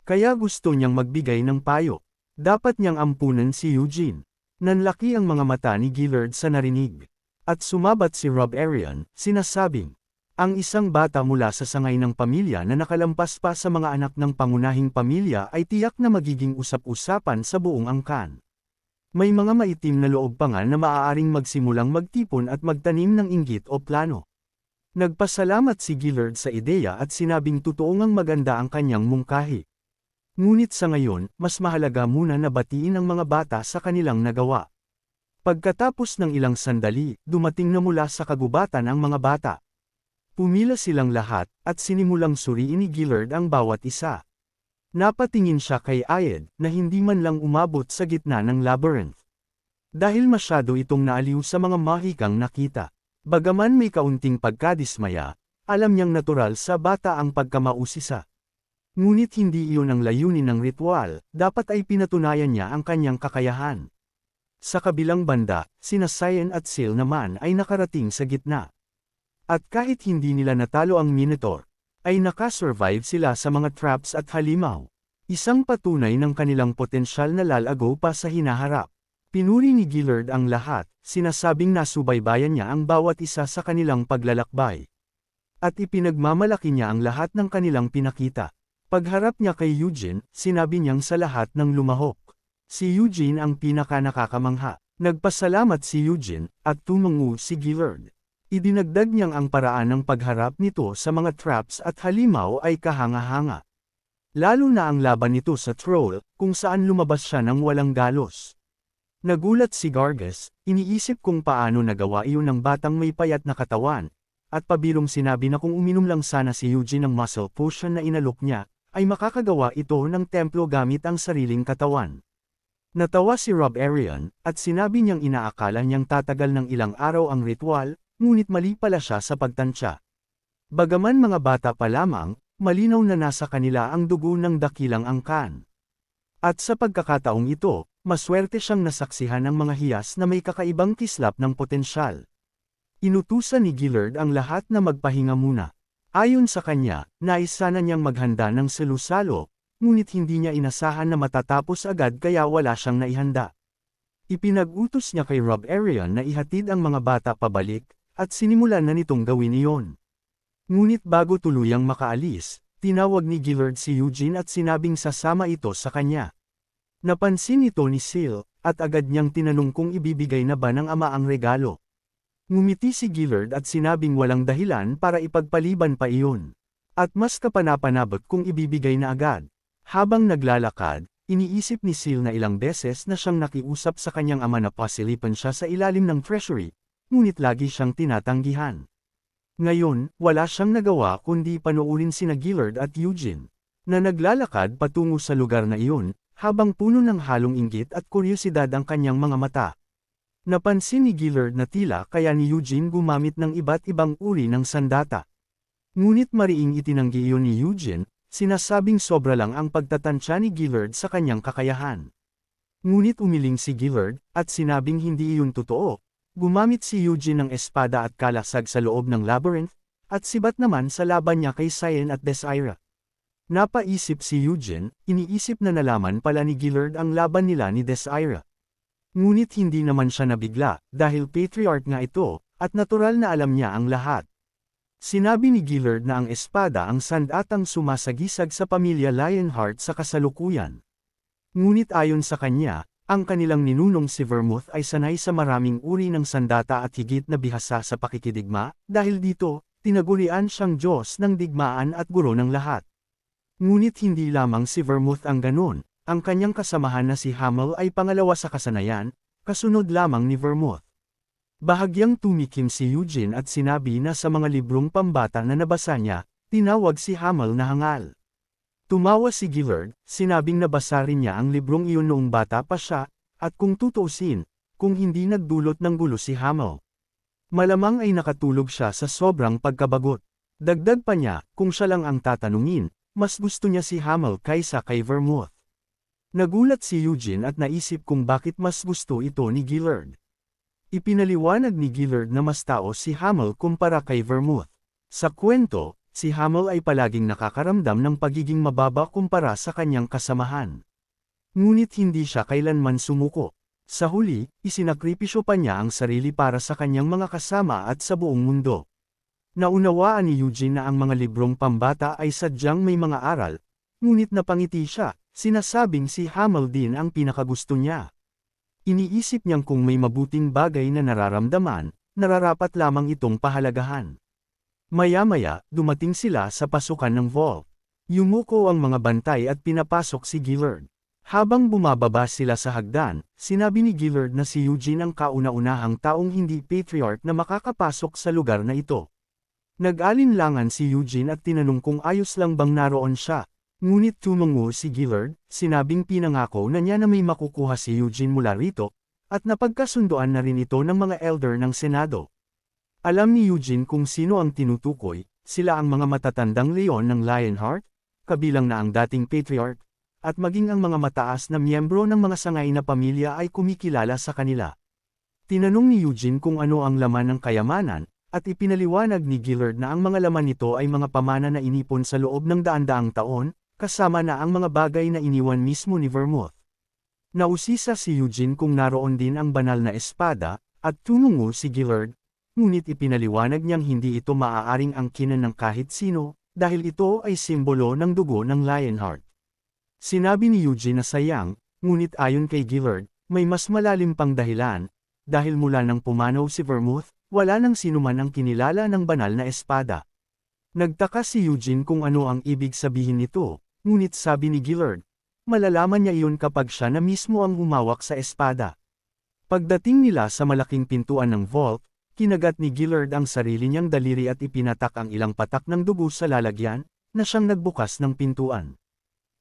Kaya gusto niyang magbigay ng payo. Dapat niyang ampunan si Eugene. Nanlaki ang mga mata ni Gillard sa narinig. At sumabat si Rob Arian, sinasabing, ang isang bata mula sa sangay ng pamilya na nakalampas pa sa mga anak ng pangunahing pamilya ay tiyak na magiging usap-usapan sa buong angkan. May mga maitim na loob pa nga na maaaring magsimulang magtipon at magtanim ng inggit o plano. Nagpasalamat si Gillard sa ideya at sinabing totoong ang maganda ang kanyang mungkahi. Ngunit sa ngayon, mas mahalaga muna na batiin ang mga bata sa kanilang nagawa. Pagkatapos ng ilang sandali, dumating na mula sa kagubatan ang mga bata. Pumila silang lahat, at sinimulang suriin ni Gillard ang bawat isa. Napatingin siya kay Ayed, na hindi man lang umabot sa gitna ng labyrinth. Dahil masyado itong naaliw sa mga mahikang nakita. Bagaman may kaunting pagkadismaya, alam niyang natural sa bata ang pagkamausisa. Ngunit hindi iyon ang layunin ng ritual, dapat ay pinatunayan niya ang kanyang kakayahan. Sa kabilang banda, sina Cyan at Seal naman ay nakarating sa gitna. At kahit hindi nila natalo ang Minotaur, ay nakasurvive sila sa mga traps at halimaw. Isang patunay ng kanilang potensyal na lalago pa sa hinaharap. Pinuri ni Gillard ang lahat, sinasabing nasubaybayan niya ang bawat isa sa kanilang paglalakbay. At ipinagmamalaki niya ang lahat ng kanilang pinakita. Pagharap niya kay Eugene, sinabi niyang sa lahat ng lumahok. Si Eugene ang pinaka-nakakamangha. Nagpasalamat si Eugene, at tumango si Gillard. Idinagdag niyang ang paraan ng pagharap nito sa mga traps at halimaw ay kahanga-hanga. Lalo na ang laban nito sa troll, kung saan lumabas siya ng walang galos. Nagulat si Gargas, iniisip kung paano nagawa iyon ng batang may payat na katawan, at pabilong sinabi na kung uminom lang sana si Eugene ng muscle potion na inalok niya, ay makakagawa ito ng templo gamit ang sariling katawan. Natawa si Rob Arian, at sinabi niyang inaakala niyang tatagal ng ilang araw ang ritual, ngunit mali pala siya sa pagtansya. Bagaman mga bata pa lamang, malinaw na nasa kanila ang dugo ng dakilang angkan. At sa pagkakataong ito, maswerte siyang nasaksihan ng mga hiyas na may kakaibang kislap ng potensyal. Inutusan ni Gillard ang lahat na magpahinga muna. Ayon sa kanya, nais sana niyang maghanda ng selusalo, ngunit hindi niya inasahan na matatapos agad kaya wala siyang naihanda. Ipinag-utos niya kay Rob Arian na ihatid ang mga bata pabalik, at sinimulan na nitong gawin iyon. Ngunit bago tuluyang makaalis, tinawag ni Gillard si Eugene at sinabing sasama ito sa kanya. Napansin ito ni Seal, at agad niyang tinanong kung ibibigay na ba ng ama ang regalo. Ngumiti si Gillard at sinabing walang dahilan para ipagpaliban pa iyon. At mas kapanapanabot kung ibibigay na agad. Habang naglalakad, iniisip ni Seal na ilang beses na siyang nakiusap sa kanyang ama na pasilipan siya sa ilalim ng treasury, ngunit lagi siyang tinatanggihan. Ngayon, wala siyang nagawa kundi panoorin sina Gillard at Eugene, na naglalakad patungo sa lugar na iyon, habang puno ng halong inggit at kuryosidad ang kanyang mga mata. Napansin ni Gillard na tila kaya ni Eugene gumamit ng iba't ibang uri ng sandata. Ngunit mariing itinanggi iyon ni Eugene, sinasabing sobra lang ang pagtatansya ni Gillard sa kanyang kakayahan. Ngunit umiling si Gillard, at sinabing hindi iyon totoo. Gumamit si Eugene ng espada at kalasag sa loob ng labyrinth, at sibat naman sa laban niya kay Cyan at Desira. Napaisip si Eugene, iniisip na nalaman pala ni Gillard ang laban nila ni Desira. Ngunit hindi naman siya nabigla, dahil patriarch nga ito, at natural na alam niya ang lahat. Sinabi ni Gillard na ang espada ang sandatang sumasagisag sa pamilya Lionheart sa kasalukuyan. Ngunit ayon sa kanya, ang kanilang ninunong si Vermouth ay sanay sa maraming uri ng sandata at higit na bihasa sa pakikidigma, dahil dito, tinagurian siyang Diyos ng digmaan at guro ng lahat. Ngunit hindi lamang si Vermouth ang ganon, ang kanyang kasamahan na si Hamel ay pangalawa sa kasanayan, kasunod lamang ni Vermouth. Bahagyang tumikim si Eugene at sinabi na sa mga librong pambata na nabasa niya, tinawag si Hamel na hangal. Tumawa si Gillard, sinabing nabasa rin niya ang librong iyon noong bata pa siya, at kung tutuusin, kung hindi nagdulot ng gulo si Hamel. Malamang ay nakatulog siya sa sobrang pagkabagot. Dagdag pa niya, kung siya lang ang tatanungin, mas gusto niya si Hamel kaysa kay Vermouth. Nagulat si Eugene at naisip kung bakit mas gusto ito ni Gillard. Ipinaliwanag ni Gillard na mas tao si Hamel kumpara kay Vermouth. Sa kwento, si Hamel ay palaging nakakaramdam ng pagiging mababa kumpara sa kanyang kasamahan. Ngunit hindi siya kailanman sumuko. Sa huli, isinakripisyo pa niya ang sarili para sa kanyang mga kasama at sa buong mundo. Naunawaan ni Eugene na ang mga librong pambata ay sadyang may mga aral, ngunit napangiti siya, sinasabing si Hamel din ang pinakagusto niya. Iniisip niyang kung may mabuting bagay na nararamdaman, nararapat lamang itong pahalagahan. Maya-maya, dumating sila sa pasukan ng vault. Yumuko ang mga bantay at pinapasok si Gillard. Habang bumababa sila sa hagdan, sinabi ni Gillard na si Eugene ang kauna-unahang taong hindi patriarch na makakapasok sa lugar na ito. Nag-alinlangan si Eugene at tinanong kung ayos lang bang naroon siya. Ngunit tumango si Gillard, sinabing pinangako na niya na may makukuha si Eugene mula rito, at napagkasunduan na rin ito ng mga elder ng Senado. Alam ni Eugene kung sino ang tinutukoy, sila ang mga matatandang leon ng Lionheart, kabilang na ang dating patriarch, at maging ang mga mataas na miyembro ng mga sangay na pamilya ay kumikilala sa kanila. Tinanong ni Eugene kung ano ang laman ng kayamanan, at ipinaliwanag ni Gillard na ang mga laman nito ay mga pamana na inipon sa loob ng daan-daang taon, kasama na ang mga bagay na iniwan mismo ni Vermouth. Nausisa si Eugene kung naroon din ang banal na espada, at tumungo si Gillard, ngunit ipinaliwanag niyang hindi ito maaaring angkinan ng kahit sino, dahil ito ay simbolo ng dugo ng Lionheart. Sinabi ni Eugene na sayang, ngunit ayon kay Gillard, may mas malalim pang dahilan, dahil mula nang pumanaw si Vermouth, wala nang sinuman ang kinilala ng banal na espada. Nagtaka si Eugene kung ano ang ibig sabihin nito, ngunit sabi ni Gillard, malalaman niya iyon kapag siya na mismo ang humawak sa espada. Pagdating nila sa malaking pintuan ng vault, kinagat ni Gillard ang sarili niyang daliri at ipinatak ang ilang patak ng dugo sa lalagyan, na siyang nagbukas ng pintuan.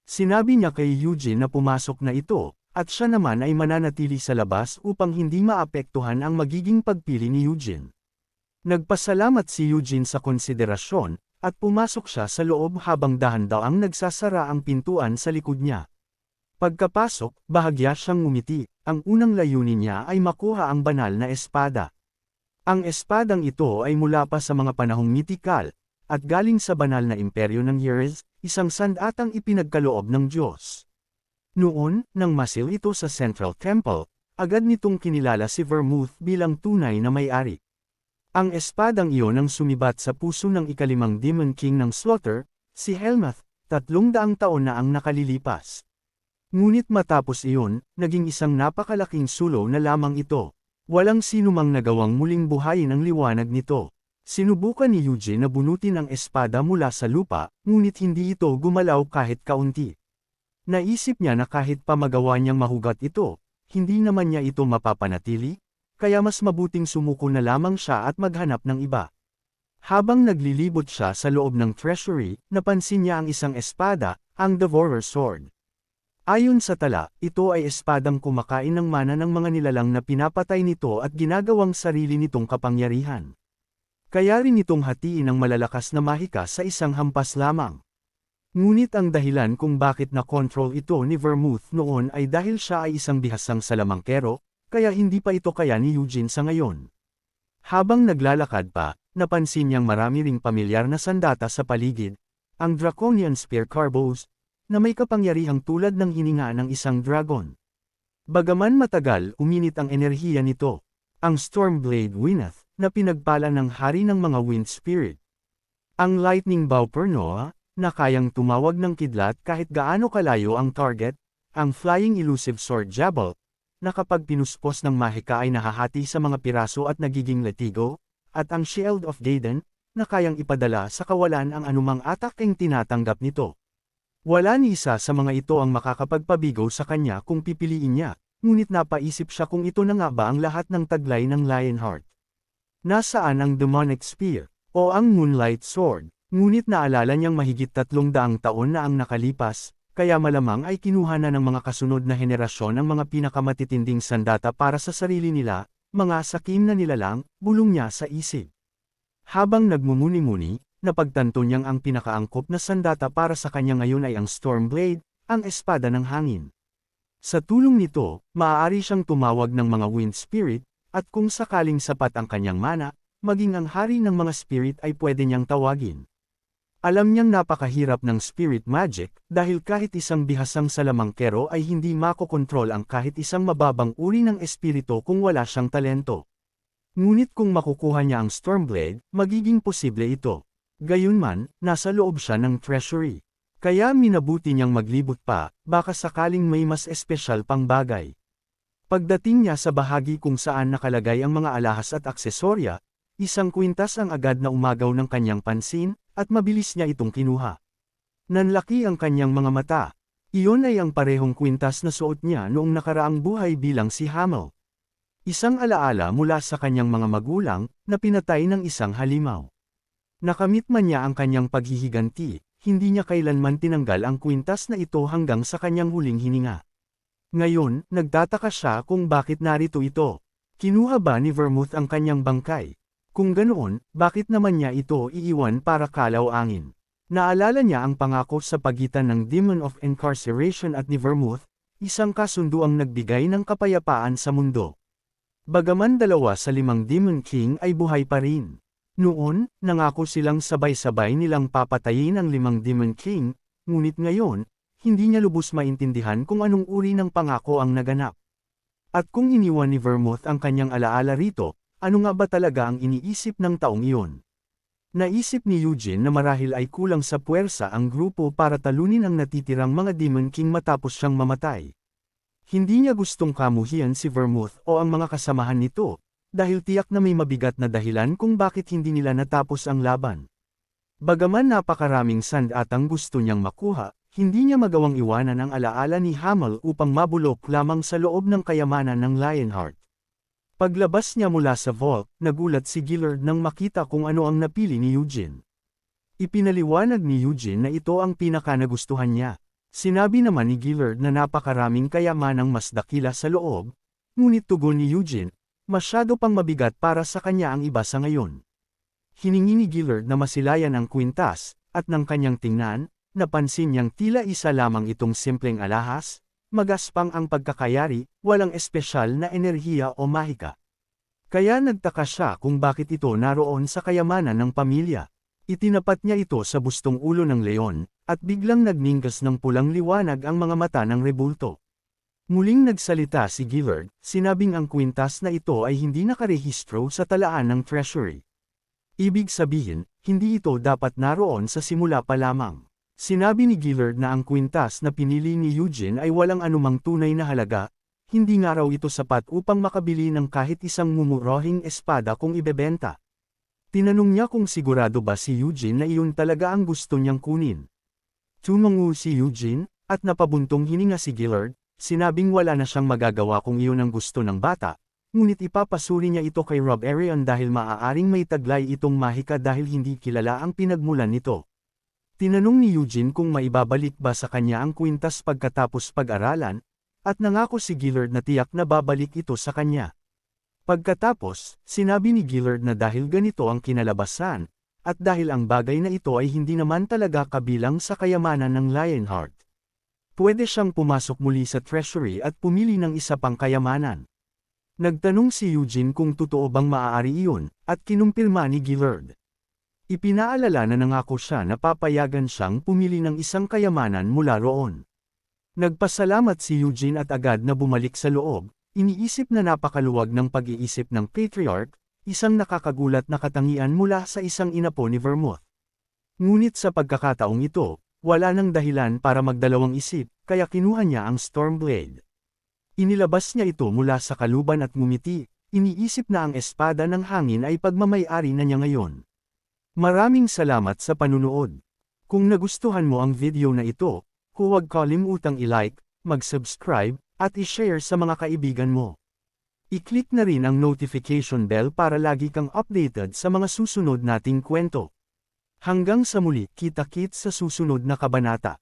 Sinabi niya kay Eugene na pumasok na ito, at siya naman ay mananatili sa labas upang hindi maapektuhan ang magiging pagpili ni Eugene. Nagpasalamat si Eugene sa konsiderasyon, at pumasok siya sa loob habang dahan-daang nagsasara ang pintuan sa likod niya. Pagkapasok, bahagya siyang ngumiti, ang unang layunin niya ay makuha ang banal na espada. Ang espadang ito ay mula pa sa mga panahong mitikal, at galing sa banal na imperyo ng Yeres, isang sandatang ipinagkaloob ng Diyos. Noon, nang masil ito sa Central Temple, agad nitong kinilala si Vermouth bilang tunay na may-ari. Ang espadang iyon ang sumibat sa puso ng ikalimang Demon King ng Slaughter, si Helmuth, 300 taon na ang nakalilipas. Ngunit matapos iyon, naging isang napakalaking sulo na lamang ito. Walang sinumang nagawang muling buhayin ang liwanag nito. Sinubukan ni Eugene na bunutin ang espada mula sa lupa, ngunit hindi ito gumalaw kahit kaunti. Naisip niya na kahit pa magawa niyang mahugat ito, hindi naman niya ito mapapanatili, kaya mas mabuting sumuko na lamang siya at maghanap ng iba. Habang naglilibot siya sa loob ng treasury, napansin niya ang isang espada, ang Devourer's Sword. Ayon sa tala, ito ay espadang kumakain ng mana ng mga nilalang na pinapatay nito at ginagawang sarili nitong kapangyarihan. Kaya rin itong hatiin ang malalakas na mahika sa isang hampas lamang. Ngunit ang dahilan kung bakit na-control ito ni Vermouth noon ay dahil siya ay isang bihasang salamangkero, kaya hindi pa ito kaya ni Eugene sa ngayon. Habang naglalakad pa, napansin niyang marami ring pamilyar na sandata sa paligid, ang Draconian Spear Carbos, na may kapangyarihang tulad ng hininga ng isang dragon. Bagaman matagal, uminit ang enerhiya nito, ang Stormblade Wyneth, na pinagpala ng hari ng mga Wind Spirit. Ang Lightning Bow Pernoa, na kayang tumawag ng kidlat kahit gaano kalayo ang target, ang Flying Elusive Sword Jabal, na kapag pinuspos ng mahika ay nahahati sa mga piraso at nagiging latigo, at ang Shield of Gaiden, na kayang ipadala sa kawalan ang anumang ataking tinatanggap nito. Wala ni isa sa mga ito ang makakapagpabigo sa kanya kung pipiliin niya, ngunit napaisip siya kung ito na nga ba ang lahat ng taglay ng Lionheart. Nasaan ang Demonic Spear, o ang Moonlight Sword? Ngunit naalala niyang mahigit 300 taon na ang nakalipas, kaya malamang ay kinuha na ng mga kasunod na henerasyon ang mga pinakamatitinding sandata para sa sarili nila, mga sakim na nilalang, bulong niya sa isip. Habang nagmumuni-muni, napagtanto niyang ang pinakaangkop na sandata para sa kanya ngayon ay ang Stormblade, ang espada ng hangin. Sa tulong nito, maaari siyang tumawag ng mga Wind Spirit, at kung sakaling sapat ang kanyang mana, maging ang hari ng mga spirit ay pwede niyang tawagin. Alam niyang napakahirap ng spirit magic, dahil kahit isang bihasang salamangkero ay hindi makokontrol ang kahit isang mababang uri ng espiritu kung wala siyang talento. Ngunit kung makukuha niya ang Stormblade, magiging posible ito. Gayunman, nasa loob siya ng treasury. Kaya minabuti niyang maglibot pa, baka sakaling may mas espesyal pang bagay. Pagdating niya sa bahagi kung saan nakalagay ang mga alahas at aksesorya, isang kwintas ang agad na umagaw ng kanyang pansin, at mabilis niya itong kinuha. Nanlaki ang kanyang mga mata. Iyon ay ang parehong kwintas na suot niya noong nakaraang buhay bilang si Hamel. Isang alaala mula sa kanyang mga magulang, na pinatay ng isang halimaw. Nakamit man niya ang kanyang paghihiganti, hindi niya kailanman tinanggal ang kwintas na ito hanggang sa kanyang huling hininga. Ngayon, nagtataka siya kung bakit narito ito. Kinuha ba ni Vermouth ang kanyang bangkay? Kung ganoon, bakit naman niya ito iiwan para kalaw-angin? Naalala niya ang pangako sa pagitan ng Demon of Incarceration at ni Vermouth, isang kasunduang nagbigay ng kapayapaan sa mundo. Bagaman 2 sa 5 Demon King ay buhay pa rin. Noon, nangako silang sabay-sabay nilang papatayin ang 5 Demon King, ngunit ngayon, hindi niya lubos maintindihan kung anong uri ng pangako ang naganap. At kung iniwan ni Vermouth ang kanyang alaala rito, ano nga ba talaga ang iniisip ng taong iyon? Naisip ni Eugene na marahil ay kulang sa puwersa ang grupo para talunin ang natitirang mga Demon King matapos siyang mamatay. Hindi niya gustong kamuhian si Vermouth o ang mga kasamahan nito, dahil tiyak na may mabigat na dahilan kung bakit hindi nila natapos ang laban. Bagaman napakaraming sand at ang gusto niyang makuha, hindi niya magawang iwanan ang alaala ni Hamel upang mabulok lamang sa loob ng kayamanan ng Lionheart. Paglabas niya mula sa vault, nagulat si Gillard nang makita kung ano ang napili ni Eugene. Ipinaliwanag ni Eugene na ito ang pinaka-nagustuhan niya. Sinabi naman ni Gillard na napakaraming kayamanang mas dakila sa loob, ngunit tugon ni Eugene, masyado pang mabigat para sa kanya ang iba sa ngayon. Hiningi ni Gillard na masilayan ang kwintas, at nang kanyang tingnan, napansin niyang tila isa lamang itong simpleng alahas, magaspang ang pagkakayari, walang espesyal na enerhiya o mahika. Kaya nagtaka siya kung bakit ito naroon sa kayamanan ng pamilya. Itinapat niya ito sa bustong ulo ng leon, at biglang nagninggas ng pulang liwanag ang mga mata ng rebulto. Muling nagsalita si Gillard, sinabing ang kwintas na ito ay hindi nakarehistro sa talaan ng treasury. Ibig sabihin, hindi ito dapat naroon sa simula pa lamang. Sinabi ni Gillard na ang kwintas na pinili ni Eugene ay walang anumang tunay na halaga, hindi nga raw ito sapat upang makabili ng kahit isang mumurahing espada kung ibebenta. Tinanong niya kung sigurado ba si Eugene na iyon talaga ang gusto niyang kunin. Tumango si Eugene, at napabuntong hininga si Gillard, sinabing wala na siyang magagawa kung iyon ang gusto ng bata, ngunit ipapasuri niya ito kay Rob Arion dahil maaaring may taglay itong mahika dahil hindi kilala ang pinagmulan nito. Tinanong ni Eugene kung maibabalik ba sa kanya ang kwintas pagkatapos pag-aralan, at nangako si Gillard na tiyak na babalik ito sa kanya. Pagkatapos, sinabi ni Gillard na dahil ganito ang kinalabasan, at dahil ang bagay na ito ay hindi naman talaga kabilang sa kayamanan ng Lionheart, pwede siyang pumasok muli sa treasury at pumili ng isa pang kayamanan. Nagtanong si Eugene kung totoo bang maaari iyon, at kinumpirma ni Gillard. Ipinaalala na nangako siya na papayagan siyang pumili ng isang kayamanan mula roon. Nagpasalamat si Eugene at agad na bumalik sa loob, iniisip na napakaluwag ng pag-iisip ng Patriarch, isang nakakagulat na katangian mula sa isang inapo ni Vermouth. Ngunit sa pagkakataong ito, wala nang dahilan para magdalawang isip, kaya kinuha niya ang Stormblade. Inilabas niya ito mula sa kaluban at ngumiti, iniisip na ang espada ng hangin ay pagmamay-ari na niya ngayon. Maraming salamat sa panunood. Kung nagustuhan mo ang video na ito, huwag kalimutang i-like, mag-subscribe, at i-share sa mga kaibigan mo. I-click na rin ang notification bell para lagi kang updated sa mga susunod nating kwento. Hanggang sa muli, kita-kits sa susunod na kabanata.